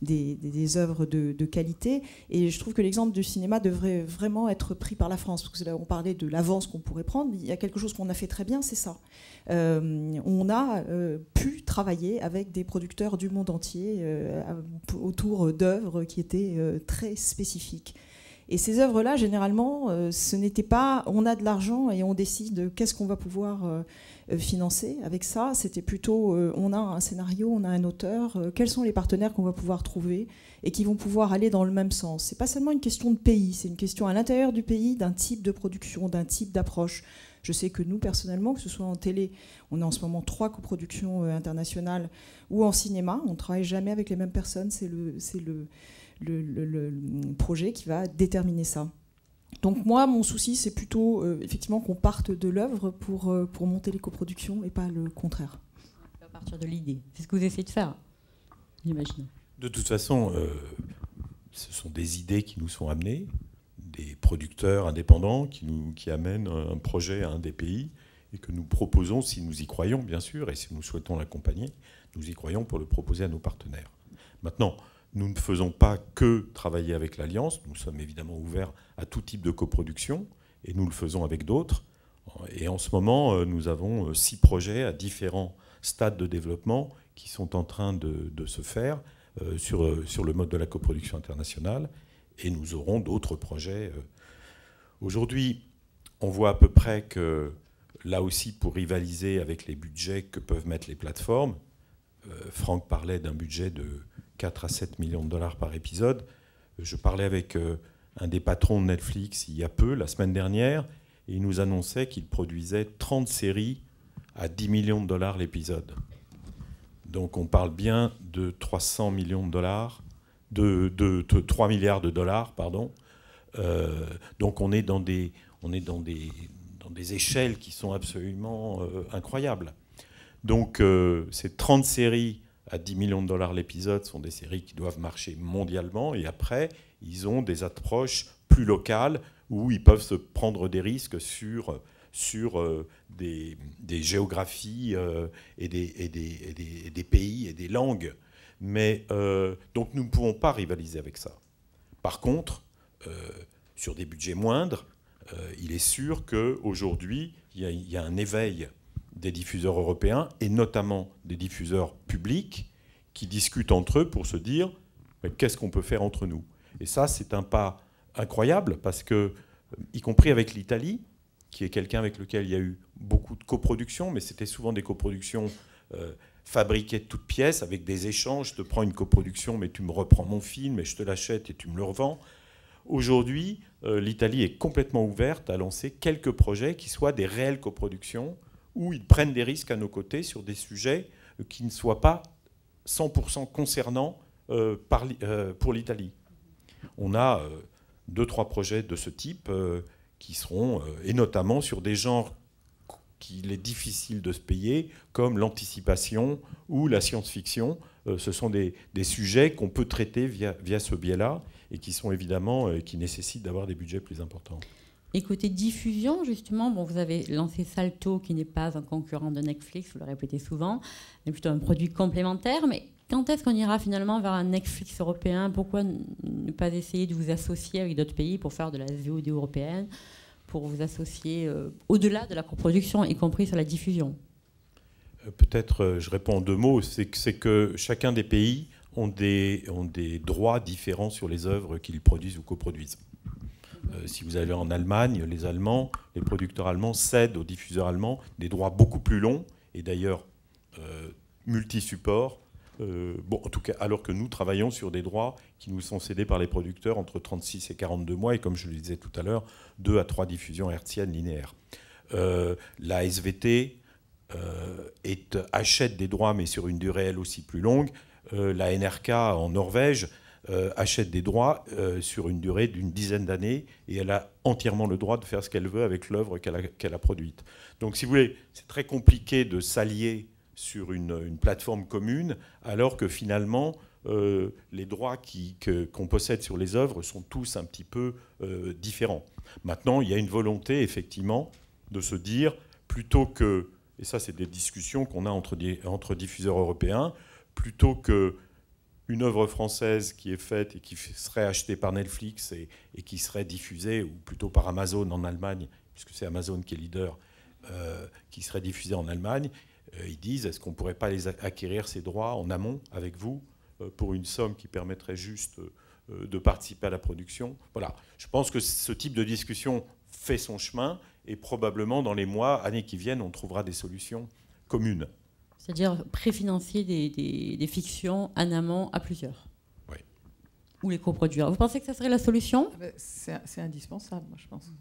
des œuvres de qualité. Et je trouve que l'exemple du cinéma devrait vraiment être pris par la France, parce que là, on parlait de l'avance qu'on pourrait prendre. Il y a quelque chose qu'on a fait très bien, c'est ça. On a pu travailler avec des producteurs du monde entier autour d'œuvres qui étaient très spécifiques. Et ces œuvres-là, généralement, ce n'était pas on a de l'argent et on décide qu'est-ce qu'on va pouvoir financer avec ça. C'était plutôt on a un scénario, on a un auteur, quels sont les partenaires qu'on va pouvoir trouver et qui vont pouvoir aller dans le même sens. C'est pas seulement une question de pays, c'est une question à l'intérieur du pays d'un type de production, d'un type d'approche. Je sais que nous, personnellement, que ce soit en télé, on a en ce moment 3 coproductions internationales, ou en cinéma, on ne travaille jamais avec les mêmes personnes. C'est le projet qui va déterminer ça. Donc moi, mon souci, c'est plutôt effectivement qu'on parte de l'œuvre pour monter les coproductions et pas le contraire.
À partir de l'idée. C'est ce que vous essayez de faire, j'imagine.
De toute façon, ce sont des idées qui nous sont amenées, des producteurs indépendants qui amènent un projet à un des pays et que nous proposons, si nous y croyons bien sûr, et si nous souhaitons l'accompagner, nous y croyons pour le proposer à nos partenaires. Maintenant, nous ne faisons pas que travailler avec l'Alliance, nous sommes évidemment ouverts à tout type de coproduction, et nous le faisons avec d'autres. Et en ce moment, nous avons 6 projets à différents stades de développement qui sont en train de se faire sur le mode de la coproduction internationale, et nous aurons d'autres projets. Aujourd'hui, on voit à peu près que, là aussi, pour rivaliser avec les budgets que peuvent mettre les plateformes, Franck parlait d'un budget de 4 à 7 millions de dollars par épisode. Je parlais avec un des patrons de Netflix il y a peu, la semaine dernière, et il nous annonçait qu'il produisait 30 séries à 10 millions de dollars l'épisode. Donc on parle bien de 300 millions de dollars, de 3 milliards de dollars, pardon. Donc on est dans des échelles qui sont absolument incroyables. Donc ces 30 séries à 10 millions de dollars l'épisode sont des séries qui doivent marcher mondialement, et après, ils ont des approches plus locales où ils peuvent se prendre des risques sur des géographies et des pays et des langues. Mais donc nous ne pouvons pas rivaliser avec ça. Par contre, sur des budgets moindres, il est sûr qu'aujourd'hui, il y a un éveil des diffuseurs européens, et notamment des diffuseurs publics, qui discutent entre eux pour se dire qu'est-ce qu'on peut faire entre nous. Et ça, c'est un pas incroyable, parce que, y compris avec l'Italie, qui est quelqu'un avec lequel il y a eu beaucoup de coproductions, mais c'était souvent des coproductions fabriquées de toutes pièces, avec des échanges. Je te prends une coproduction, mais tu me reprends mon film, et je te l'achète et tu me le revends. Aujourd'hui, l'Italie est complètement ouverte à lancer quelques projets qui soient des réelles coproductions, où ils prennent des risques à nos côtés sur des sujets qui ne soient pas 100% concernants pour l'Italie. On a 2-3 projets de ce type qui seront, et notamment sur des genres qu'il est difficile de se payer, comme l'anticipation ou la science-fiction. Ce sont des sujets qu'on peut traiter via ce biais-là et qui sont évidemment qui nécessitent d'avoir des budgets plus importants.
Et côté diffusion, justement, bon, vous avez lancé Salto, qui n'est pas un concurrent de Netflix, vous le répétez souvent, mais plutôt un produit complémentaire. Mais quand est-ce qu'on ira finalement vers un Netflix européen? Pourquoi ne pas essayer de vous associer avec d'autres pays pour faire de la VOD européenne, pour vous associer au-delà de la coproduction, y compris sur la diffusion?
Peut-être, je réponds en 2 mots, c'est que chacun des pays ont des droits différents sur les œuvres qu'ils produisent ou coproduisent. Si vous allez en Allemagne, les Allemands, les producteurs allemands cèdent aux diffuseurs allemands des droits beaucoup plus longs, et d'ailleurs multi-supports, en tout cas, alors que nous travaillons sur des droits qui nous sont cédés par les producteurs entre 36 et 42 mois, et comme je le disais tout à l'heure, 2 à 3 diffusions hertziennes linéaires. La SVT achète des droits, mais sur une durée elle aussi plus longue. La NRK en Norvège achète des droits sur une durée d'une dizaine d'années, et elle a entièrement le droit de faire ce qu'elle veut avec l'œuvre qu'elle a produite. Donc, si vous voulez, c'est très compliqué de s'allier sur une plateforme commune, alors que finalement, les droits qu'on possède sur les œuvres sont tous un petit peu différents. Maintenant, il y a une volonté, effectivement, de se dire, plutôt que, et ça c'est des discussions qu'on a entre diffuseurs européens, plutôt que une œuvre française qui est faite et qui serait achetée par Netflix et qui serait diffusée, ou plutôt par Amazon en Allemagne, puisque c'est Amazon qui est leader, qui serait diffusée en Allemagne, ils disent, est-ce qu'on ne pourrait pas acquérir ces droits en amont avec vous pour une somme qui permettrait juste de participer à la production? Voilà. Je pense que ce type de discussion fait son chemin, et probablement dans les mois, années qui viennent, on trouvera des solutions communes.
C'est-à-dire préfinancer des fictions en amont à plusieurs.
Oui.
Ou les coproduire. Vous pensez que ça serait la solution?
C'est indispensable, moi, je pense.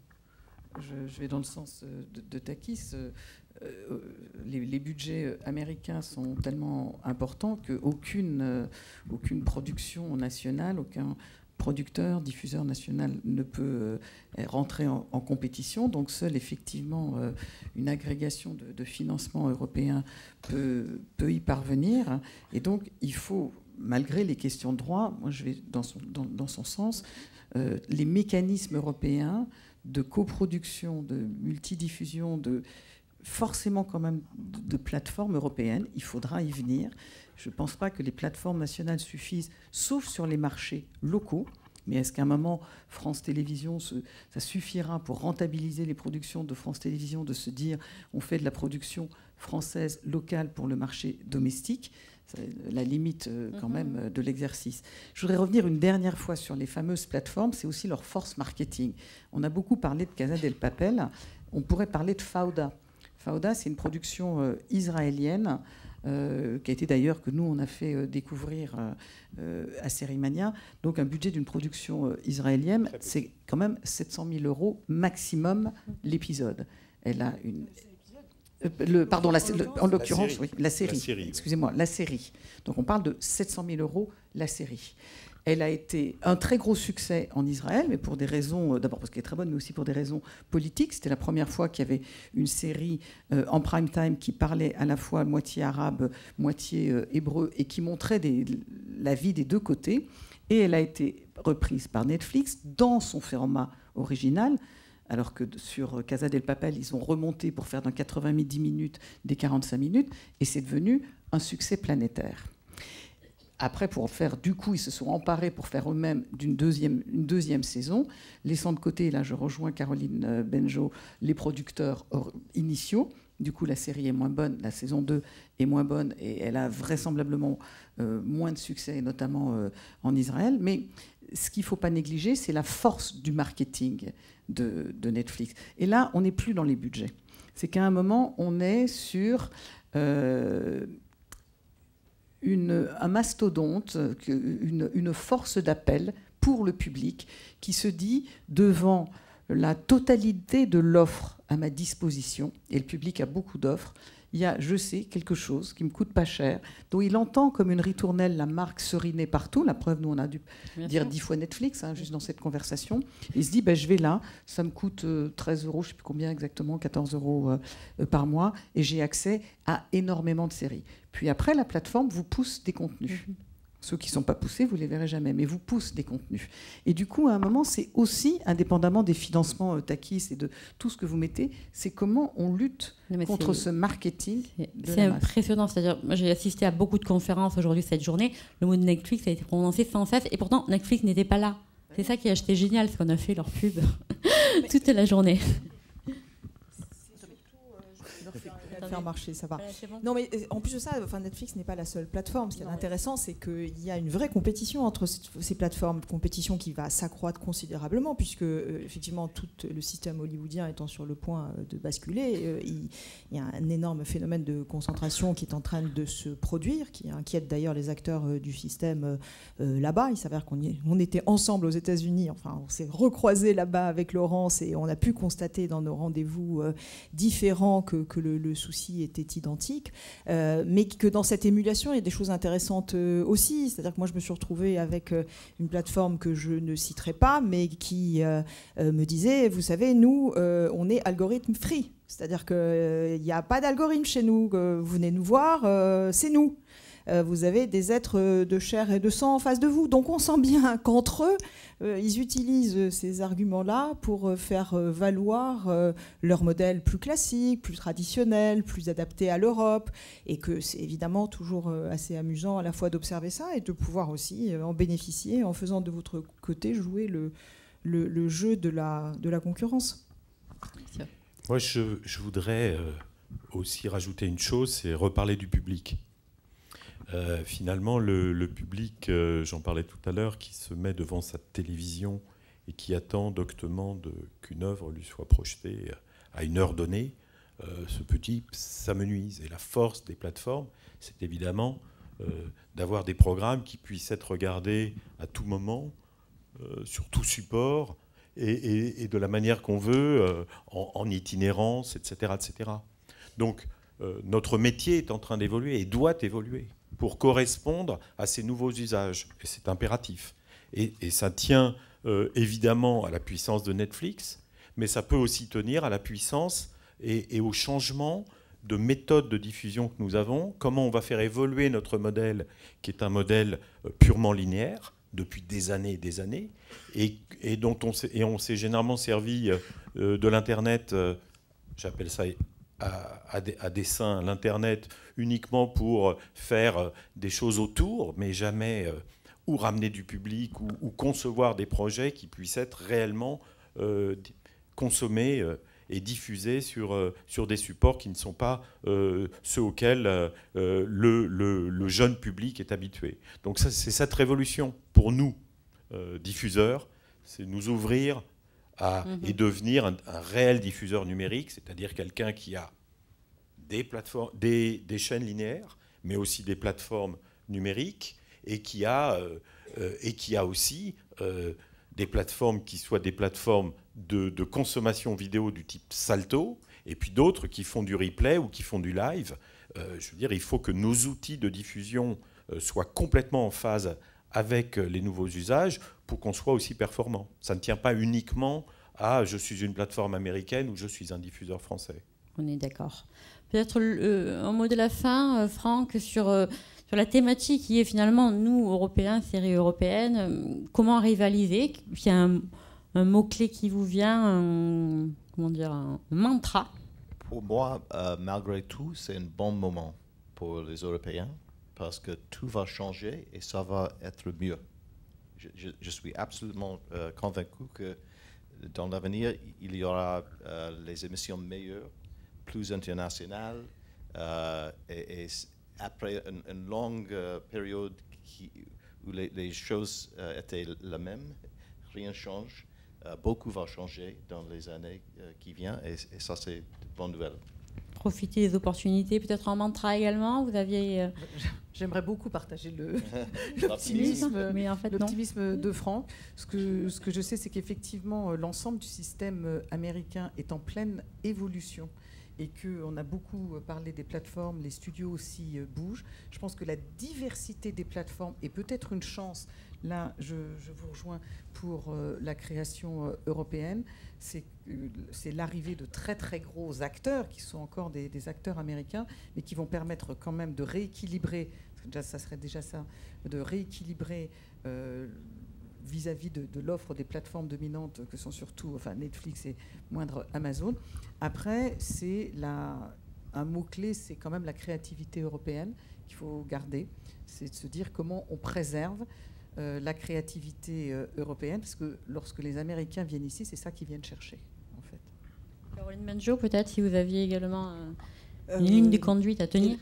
Je vais dans le sens de Takis. Les budgets américains sont tellement importants qu'aucune production nationale, aucun producteur, diffuseur national ne peut rentrer en compétition. Donc seule effectivement une agrégation de financement européen peut y parvenir. Et donc il faut, malgré les questions de droit, moi je vais dans son sens, les mécanismes européens de coproduction, de multidiffusion, forcément quand même de plateformes européennes, il faudra y venir. Je ne pense pas que les plateformes nationales suffisent, sauf sur les marchés locaux. Mais est-ce qu'à un moment, France Télévisions, ça suffira pour rentabiliser les productions de France Télévisions, de se dire on fait de la production française locale pour le marché domestique? C'est la limite quand même de l'exercice. Je voudrais revenir une dernière fois sur les fameuses plateformes. C'est aussi leur force marketing. On a beaucoup parlé de Casa del Papel. On pourrait parler de Fauda. Fauda, c'est une production israélienne qui a été d'ailleurs, que nous, on a fait découvrir à Sérimania. Donc un budget d'une production israélienne, c'est quand même 700 000 € maximum l'épisode. Elle a une... en l'occurrence, oui, la série. Excusez-moi, la série. Donc on parle de 700 000 € la série. Elle a été un très gros succès en Israël, mais pour des raisons, d'abord parce qu'elle est très bonne, mais aussi pour des raisons politiques. C'était la première fois qu'il y avait une série en prime time qui parlait à la fois moitié arabe, moitié hébreu, et qui montrait la vie des deux côtés. Et elle a été reprise par Netflix dans son format original, alors que sur Casa del Papel, ils ont remonté pour faire dans 90 minutes des 45 minutes, et c'est devenu un succès planétaire. Après, pour faire, du coup, ils se sont emparés pour faire eux-mêmes une deuxième saison, laissant de côté, là je rejoins Caroline Benjo, les producteurs initiaux. Du coup, la série est moins bonne, la saison 2 est moins bonne, et elle a vraisemblablement moins de succès, notamment en Israël. Mais ce qu'il ne faut pas négliger, c'est la force du marketing de Netflix. Et là, on n'est plus dans les budgets. C'est qu'à un moment, on est sur... un mastodonte, une force d'appel pour le public qui se dit, devant la totalité de l'offre à ma disposition, et le public a beaucoup d'offres, il y a, je sais, quelque chose qui me coûte pas cher, dont il entend comme une ritournelle la marque seriner partout. La preuve, nous, on a dû dire 10 fois Netflix, juste dans cette conversation. Il se dit, je vais là, ça me coûte 13 €, je ne sais plus combien exactement, 14 € par mois, et j'ai accès à énormément de séries. Puis après, la plateforme vous pousse des contenus. Ceux qui ne sont pas poussés, vous ne les verrez jamais, mais vous pousse des contenus. Et du coup, à un moment, c'est aussi, indépendamment des financements Takis et de tout ce que vous mettez, c'est comment on lutte contre ce marketing.
C'est impressionnant. C'est-à-dire, moi, j'ai assisté à beaucoup de conférences aujourd'hui cette journée. Le mot de Netflix a été prononcé sans cesse, et pourtant, Netflix n'était pas là. C'est ça qui est acheté génial, c'est qu'on a fait leur pub toute la journée.
Faire marcher, ça va.
Voilà, c'est bon.
Non, mais en plus de ça, Netflix n'est pas la seule plateforme. Ce qui est intéressant, c'est qu'il y a une vraie compétition entre ces plateformes, compétition qui va s'accroître considérablement, puisque effectivement, tout le système hollywoodien étant sur le point de basculer, il y a un énorme phénomène de concentration qui est en train de se produire, qui inquiète d'ailleurs les acteurs du système là-bas. Il s'avère qu'on était ensemble aux États-Unis, enfin, on s'est recroisés là-bas avec Laurence, et on a pu constater dans nos rendez-vous différents que le souci était identique, mais que dans cette émulation, il y a des choses intéressantes aussi. C'est-à-dire que moi, je me suis retrouvée avec une plateforme que je ne citerai pas, mais qui me disait, vous savez, nous, on est algorithme free. C'est-à-dire qu'il n'y a pas d'algorithme chez nous. Vous venez nous voir, c'est nous. Vous avez des êtres de chair et de sang en face de vous. Donc on sent bien qu'entre eux, ils utilisent ces arguments-là pour faire valoir leur modèle plus classique, plus traditionnel, plus adapté à l'Europe. Et que c'est évidemment toujours assez amusant à la fois d'observer ça et de pouvoir aussi en bénéficier en faisant de votre côté jouer le jeu de la concurrence.
Moi, je voudrais aussi rajouter une chose, c'est reparler du public. Finalement, le public, j'en parlais tout à l'heure, qui se met devant sa télévision et qui attend doctement qu'une œuvre lui soit projetée à une heure donnée, ce petit s'amenuise. Et la force des plateformes, c'est évidemment d'avoir des programmes qui puissent être regardés à tout moment, sur tout support, et de la manière qu'on veut, en itinérance, etc., etc. Donc, notre métier est en train d'évoluer et doit évoluer pour correspondre à ces nouveaux usages. Et c'est impératif. Et ça tient évidemment à la puissance de Netflix, mais ça peut aussi tenir à la puissance et au changement de méthode de diffusion que nous avons, comment on va faire évoluer notre modèle, qui est un modèle purement linéaire, depuis des années, et dont on s'est généralement servi de l'Internet, j'appelle ça à dessein, l'Internet uniquement pour faire des choses autour, mais jamais ou ramener du public ou concevoir des projets qui puissent être réellement consommés et diffusés sur des supports qui ne sont pas ceux auxquels le jeune public est habitué. Donc c'est cette révolution pour nous, diffuseurs, c'est nous ouvrir et devenir un réel diffuseur numérique, c'est-à-dire quelqu'un qui a des chaînes linéaires, mais aussi des plateformes numériques, et qui a aussi des plateformes qui soient des plateformes de consommation vidéo du type Salto, et puis d'autres qui font du replay ou qui font du live. Je veux dire, il faut que nos outils de diffusion soient complètement en phase avec les nouveaux usages pour qu'on soit aussi performant. Ça ne tient pas uniquement à « je suis une plateforme américaine » ou « je suis un diffuseur français ».
On est d'accord. Peut-être un mot de la fin, Franck, sur la thématique qui est finalement, nous, Européens, séries européennes, comment rivaliser. Il y a un mot-clé qui vous vient, un mantra.
Pour moi, malgré tout, c'est un bon moment pour les Européens parce que tout va changer et ça va être mieux. Je suis absolument convaincu que dans l'avenir, il y aura les émissions meilleures, plus internationales, et après une longue période où les choses étaient les mêmes, rien ne change. Beaucoup va changer dans les années qui viennent, et ça, c'est une bonne nouvelle.
Profiter des opportunités, peut-être en mantra également. Vous aviez...
J'aimerais beaucoup partager l'optimisme,
mais en fait,
de Franck. Ce que je sais, c'est qu'effectivement, l'ensemble du système américain est en pleine évolution. et qu'on a beaucoup parlé des plateformes, les studios aussi bougent. Je pense que la diversité des plateformes est peut-être une chance. Là, je vous rejoins pour la création européenne. C'est l'arrivée de très très gros acteurs qui sont encore des acteurs américains, mais qui vont permettre quand même de rééquilibrer, ça serait déjà ça, de rééquilibrer vis-à-vis de l'offre des plateformes dominantes que sont surtout Netflix et moindre Amazon. Après, un mot-clé, c'est quand même la créativité européenne qu'il faut garder. C'est de se dire comment on préserve la créativité européenne, parce que lorsque les Américains viennent ici, c'est ça qu'ils viennent chercher, en fait.
Caroline Menjo, peut-être, si vous aviez également une ligne de conduite à tenir.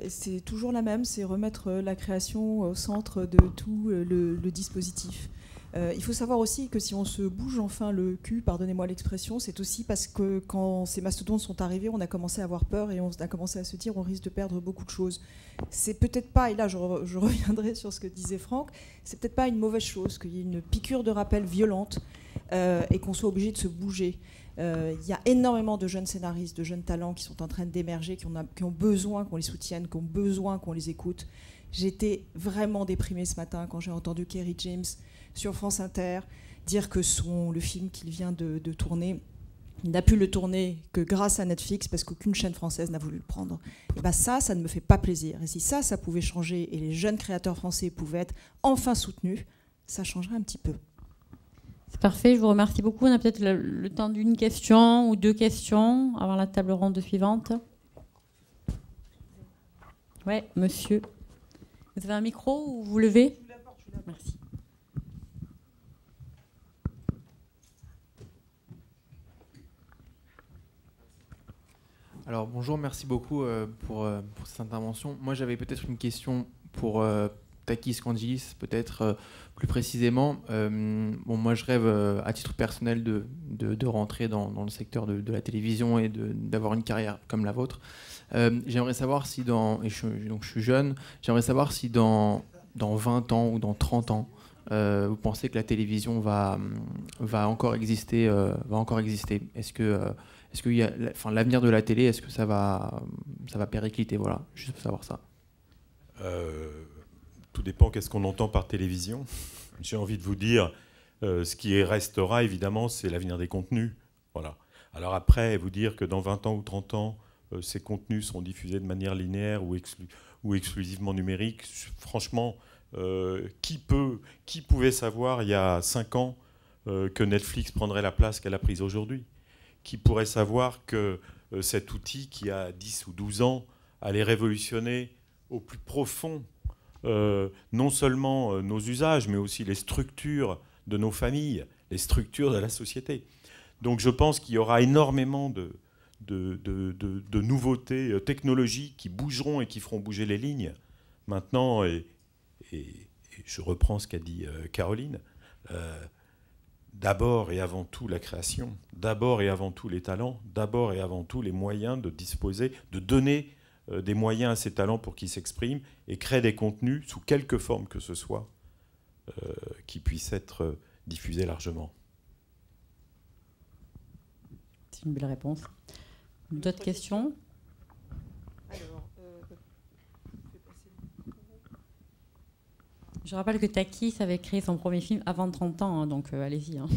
C'est toujours la même, c'est remettre la création au centre de tout le dispositif. Il faut savoir aussi que si on se bouge enfin le cul, pardonnez-moi l'expression, c'est aussi parce que quand ces mastodontes sont arrivés, on a commencé à avoir peur et on a commencé à se dire on risque de perdre beaucoup de choses. C'est peut-être pas, et là je reviendrai sur ce que disait Franck, c'est peut-être pas une mauvaise chose qu'il y ait une piqûre de rappel violente et qu'on soit obligé de se bouger. Il y a énormément de jeunes scénaristes, de jeunes talents qui sont en train d'émerger, qui ont besoin qu'on les soutienne, qui ont besoin qu'on les écoute. J'étais vraiment déprimée ce matin quand j'ai entendu Kerry James sur France Inter dire que le film qu'il vient de tourner, il n'a pu le tourner que grâce à Netflix parce qu'aucune chaîne française n'a voulu le prendre. Et bien ça ne me fait pas plaisir. Et si ça pouvait changer et les jeunes créateurs français pouvaient être enfin soutenus, ça changerait un petit peu.
C'est parfait, je vous remercie beaucoup. On a peut-être le temps d'une question ou deux questions avant la table ronde suivante. Oui, monsieur. Vous avez un micro ou vous levez ? Merci.
Alors bonjour, merci beaucoup pour cette intervention. Moi j'avais peut-être une question pour Takis Kandilis, peut-être plus précisément. Moi je rêve à titre personnel de rentrer dans le secteur de la télévision et d'avoir une carrière comme la vôtre. J'aimerais savoir si je suis jeune, j'aimerais savoir si dans 20 ans ou dans 30 ans, vous pensez que la télévision va encore exister. Est-ce que l'avenir de la télé, est-ce que ça va péricliter, voilà, juste pour savoir ça.
Tout dépend qu'est-ce qu'on entend par télévision. J'ai envie de vous dire, ce qui restera évidemment, c'est l'avenir des contenus. Voilà. Alors après, vous dire que dans 20 ans ou 30 ans, ces contenus seront diffusés de manière linéaire ou exclusivement numérique, franchement, qui pouvait savoir il y a 5 ans que Netflix prendrait la place qu'elle a prise aujourd'hui ? Qui pourrait savoir que cet outil qui a 10 ou 12 ans allait révolutionner au plus profond non seulement nos usages, mais aussi les structures de nos familles, les structures de la société. Donc je pense qu'il y aura énormément de nouveautés technologiques qui bougeront et qui feront bouger les lignes. Maintenant, et je reprends ce qu'a dit Caroline, d'abord et avant tout la création, d'abord et avant tout les talents, d'abord et avant tout les moyens de disposer, de donner des moyens à ces talents pour qu'ils s'expriment et créent des contenus sous quelque forme que ce soit qui puissent être diffusés largement.
C'est une belle réponse. D'autres questions ? Je rappelle que Takis avait créé son premier film avant 30 ans, hein, donc allez-y. Hein.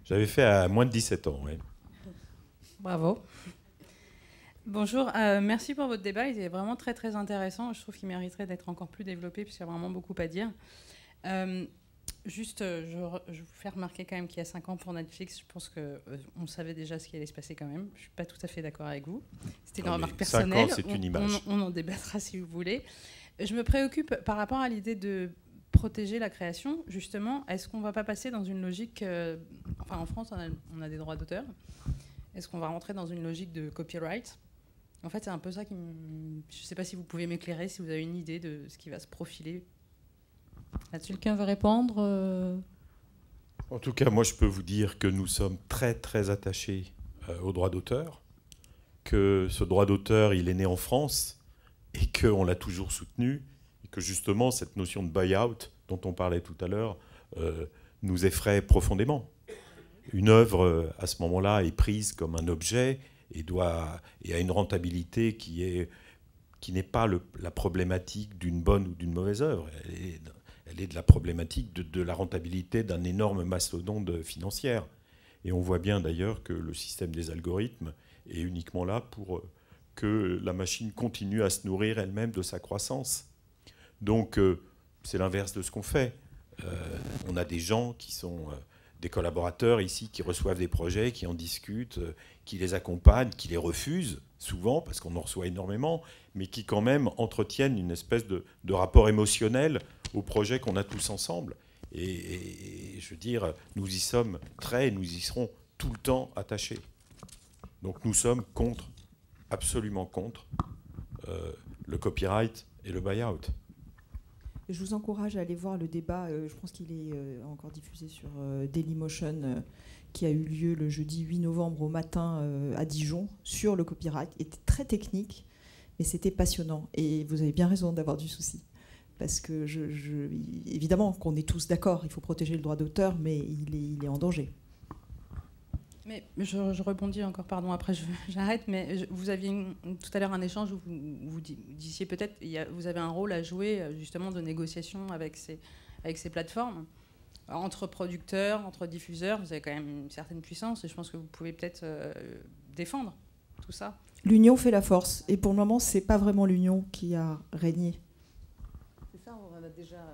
J'avais fait à moins de 17 ans, oui.
Bravo.
Bonjour, merci pour votre débat, il est vraiment très très intéressant. Je trouve qu'il mériterait d'être encore plus développé puisqu'il y a vraiment beaucoup à dire. Juste, je vais vous faire remarquer quand même qu'il y a 5 ans pour Netflix, je pense qu'on savait déjà ce qui allait se passer quand même. Je ne suis pas tout à fait d'accord avec vous. C'était une remarque personnelle.
5 ans, c'est une image.
On en débattra si vous voulez. Je me préoccupe par rapport à l'idée de protéger la création. Justement, est-ce qu'on ne va pas passer dans une logique... enfin, en France, on a des droits d'auteur. Est-ce qu'on va rentrer dans une logique de copyright ? En fait, c'est un peu ça qui me... Je ne sais pas si vous pouvez m'éclairer, si vous avez une idée de ce qui va se profiler là-dessus.
Quelqu'un veut répondre
En tout cas, moi, je peux vous dire que nous sommes très, très attachés au droit d'auteur, que ce droit d'auteur, il est né en France et qu'on l'a toujours soutenu, et que justement, cette notion de buy-out dont on parlait tout à l'heure nous effraie profondément. Une œuvre, à ce moment-là, est prise comme un objet a une rentabilité qui n'est pas la problématique d'une bonne ou d'une mauvaise œuvre. Elle est de la problématique de la rentabilité d'un énorme mastodonte financière. Et on voit bien d'ailleurs que le système des algorithmes est uniquement là pour que la machine continue à se nourrir elle-même de sa croissance. Donc c'est l'inverse de ce qu'on fait. On a des gens qui sont des collaborateurs ici qui reçoivent des projets, qui en discutent, qui les accompagnent, qui les refusent souvent parce qu'on en reçoit énormément, mais qui quand même entretiennent une espèce de rapport émotionnel au projet qu'on a tous ensemble. Et je veux dire, nous y sommes nous y serons tout le temps attachés. Donc nous sommes absolument contre le copyright et le buy-out.
Je vous encourage à aller voir le débat, je pense qu'il est encore diffusé sur Dailymotion, qui a eu lieu le jeudi 8 novembre au matin à Dijon, sur le copyright. Il était très technique, mais c'était passionnant. Et vous avez bien raison d'avoir du souci. Parce que, évidemment, qu'on est tous d'accord, il faut protéger le droit d'auteur, mais il est en danger.
Mais je rebondis encore, pardon, après j'arrête, mais vous aviez tout à l'heure un échange où vous disiez peut-être vous avez un rôle à jouer justement de négociation avec ces plateformes. Entre producteurs, entre diffuseurs, vous avez quand même une certaine puissance et je pense que vous pouvez peut-être défendre tout ça.
L'union fait la force et pour le moment, c'est pas vraiment l'union qui a régné.
C'est ça, on en a déjà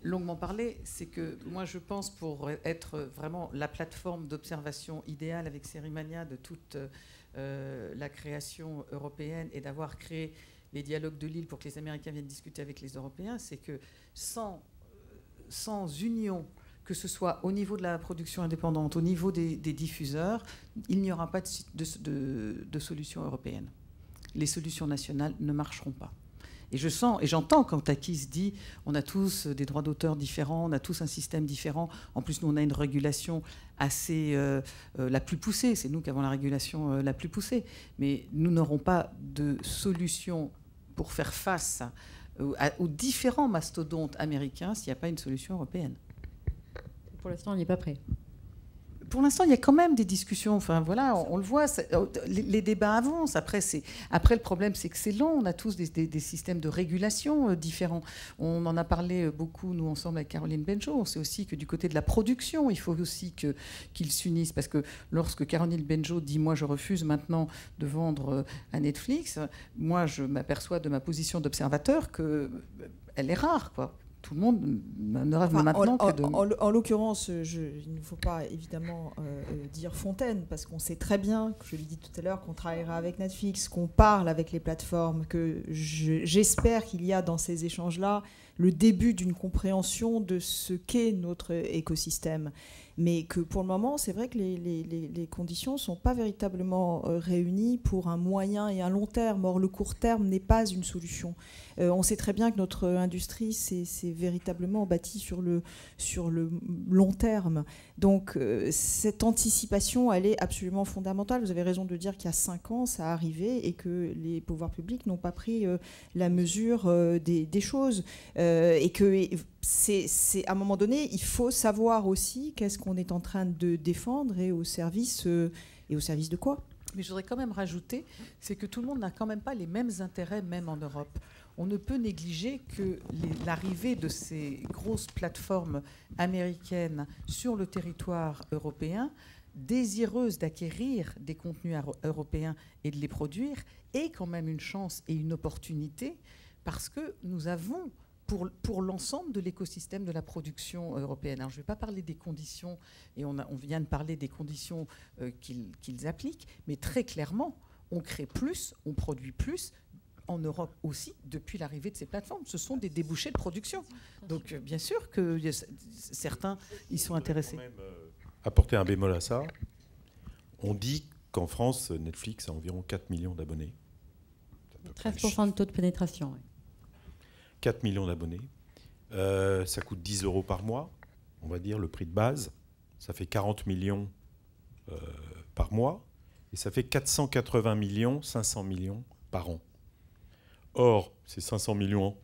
longuement parlé, c'est que moi je pense pour être vraiment la plateforme d'observation idéale avec Cérimania de toute la création européenne et d'avoir créé les dialogues de Lille pour que les Américains viennent discuter avec les Européens, c'est que sans union, que ce soit au niveau de la production indépendante, au niveau des diffuseurs, il n'y aura pas de solution européenne. Les solutions nationales ne marcheront pas. Et je sens et j'entends quand Takis dit on a tous des droits d'auteur différents, on a tous un système différent. En plus, nous, on a une régulation assez la plus poussée. C'est nous qui avons la régulation la plus poussée. Mais nous n'aurons pas de solution pour faire face aux différents mastodontes américains s'il n'y a pas une solution européenne.
Pour l'instant, on n'y est pas prêt.
Pour l'instant, il y a quand même des discussions. Enfin, voilà, on le voit. Les débats avancent. Après, le problème, c'est que c'est long. On a tous des systèmes de régulation différents. On en a parlé beaucoup, nous, ensemble, avec Caroline Benjo. On sait aussi que du côté de la production, il faut aussi qu'ils s'unissent. Parce que lorsque Caroline Benjo dit « moi, je refuse maintenant de vendre à Netflix », moi, je m'aperçois de ma position d'observateur qu'elle est rare, quoi. Tout le monde ne rêve maintenant que de...
En l'occurrence, il ne faut pas évidemment dire Fontaine, parce qu'on sait très bien, je l'ai dit tout à l'heure, qu'on travaillera avec Netflix, qu'on parle avec les plateformes, que j'espère qu'il y a dans ces échanges-là le début d'une compréhension de ce qu'est notre écosystème. Mais que pour le moment, c'est vrai que les conditions ne sont pas véritablement réunies pour un moyen et un long terme. Or, le court terme n'est pas une solution. On sait très bien que notre industrie s'est véritablement bâtie sur le long terme. Donc, cette anticipation, elle est absolument fondamentale. Vous avez raison de dire qu'il y a 5 ans, ça arrivait et que les pouvoirs publics n'ont pas pris la mesure des choses. Et que c'est à un moment donné, il faut savoir aussi qu'est-ce qu'on est en train de défendre et au service de quoi.
Mais je voudrais quand même rajouter, c'est que tout le monde n'a quand même pas les mêmes intérêts, même en Europe. On ne peut négliger que l'arrivée de ces grosses plateformes américaines sur le territoire européen, désireuses d'acquérir des contenus européens et de les produire, est quand même une chance et une opportunité, parce que nous avons... Pour l'ensemble de l'écosystème de la production européenne. Alors, je ne vais pas parler des conditions, et on vient de parler des conditions qu'ils appliquent, mais très clairement, on crée plus, on produit plus, en Europe aussi, depuis l'arrivée de ces plateformes. Ce sont des débouchés de production. Donc, bien sûr que certains y sont intéressés.
Je voudrais quand même apporter un bémol à ça. On dit qu'en France, Netflix a environ 4 millions d'abonnés.
13% de taux de pénétration, oui.
4 millions d'abonnés. Ça coûte 10 € par mois, on va dire, le prix de base. Ça fait 40 millions par mois. Et ça fait 480 millions, 500 millions par an. Or, ces 500 millions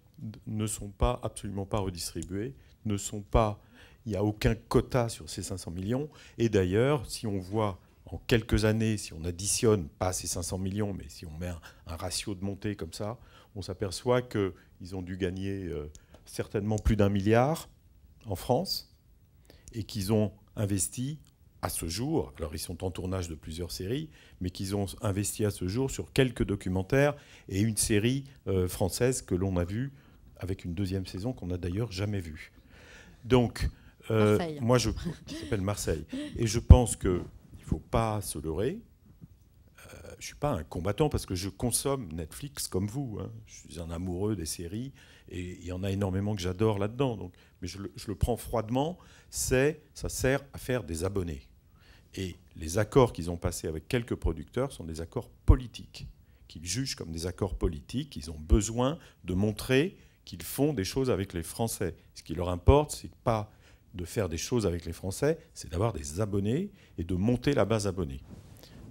ne sont absolument pas redistribués, ne sont pas Il n'y a aucun quota sur ces 500 millions. Et d'ailleurs, si on voit en quelques années, si on additionne, pas ces 500 millions, mais si on met un ratio de montée comme ça, on s'aperçoit qu'ils ont dû gagner certainement plus d'1 milliard en France et qu'ils ont investi à ce jour, alors ils sont en tournage de plusieurs séries, mais qu'ils ont investi à ce jour sur quelques documentaires et une série française que l'on a vue avec une deuxième saison qu'on n'a d'ailleurs jamais vue. Donc, qui s'appelle Marseille. Et je pense qu'il ne faut pas se leurrer. Je ne suis pas un combattant parce que je consomme Netflix comme vous. Hein. Je suis un amoureux des séries et il y en a énormément que j'adore là-dedans. Donc, mais je le prends froidement. Ça sert à faire des abonnés. Et les accords qu'ils ont passés avec quelques producteurs sont des accords politiques, qu'ils jugent comme des accords politiques. Ils ont besoin de montrer qu'ils font des choses avec les Français. Ce qui leur importe, c'est pas de faire des choses avec les Français, c'est d'avoir des abonnés et de monter la base abonnée.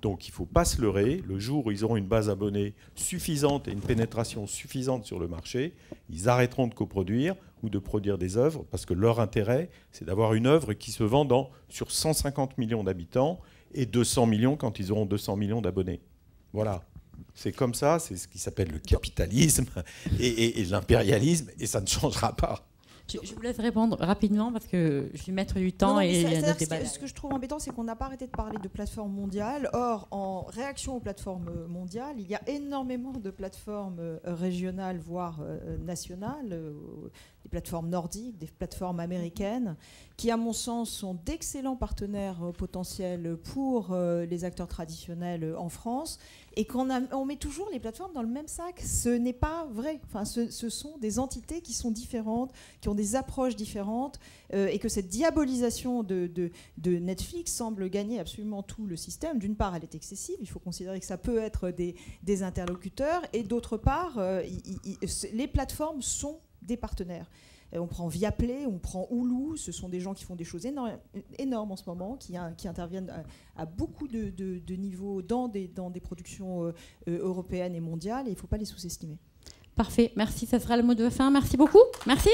Donc il ne faut pas se leurrer. Le jour où ils auront une base abonnée suffisante et une pénétration suffisante sur le marché, ils arrêteront de coproduire ou de produire des œuvres parce que leur intérêt, c'est d'avoir une œuvre qui se vend sur 150 millions d'habitants et 200 millions quand ils auront 200 millions d'abonnés. Voilà. C'est comme ça, c'est ce qui s'appelle le capitalisme et l'impérialisme, et ça ne changera pas.
Je vous laisse répondre rapidement parce que je vais mettre du temps et il y a notre débat.
Ce que je trouve embêtant, c'est qu'on n'a pas arrêté de parler de plateformes mondiales. Or, en réaction aux plateformes mondiales, il y a énormément de plateformes régionales, voire nationales, des plateformes nordiques, des plateformes américaines, qui, à mon sens, sont d'excellents partenaires potentiels pour les acteurs traditionnels en France, et qu'on met toujours les plateformes dans le même sac. Ce n'est pas vrai. Enfin, ce sont des entités qui sont différentes, qui ont des approches différentes, et que cette diabolisation de Netflix semble gagner absolument tout le système. D'une part, elle est excessive, il faut considérer que ça peut être des interlocuteurs, et d'autre part, les plateformes sont des partenaires. On prend Viaplay, on prend Hulu, ce sont des gens qui font des choses énormes en ce moment, qui interviennent à beaucoup de niveaux dans des productions européennes et mondiales, et il ne faut pas les sous-estimer.
Parfait, merci, ça sera le mot de fin. Merci beaucoup. Merci.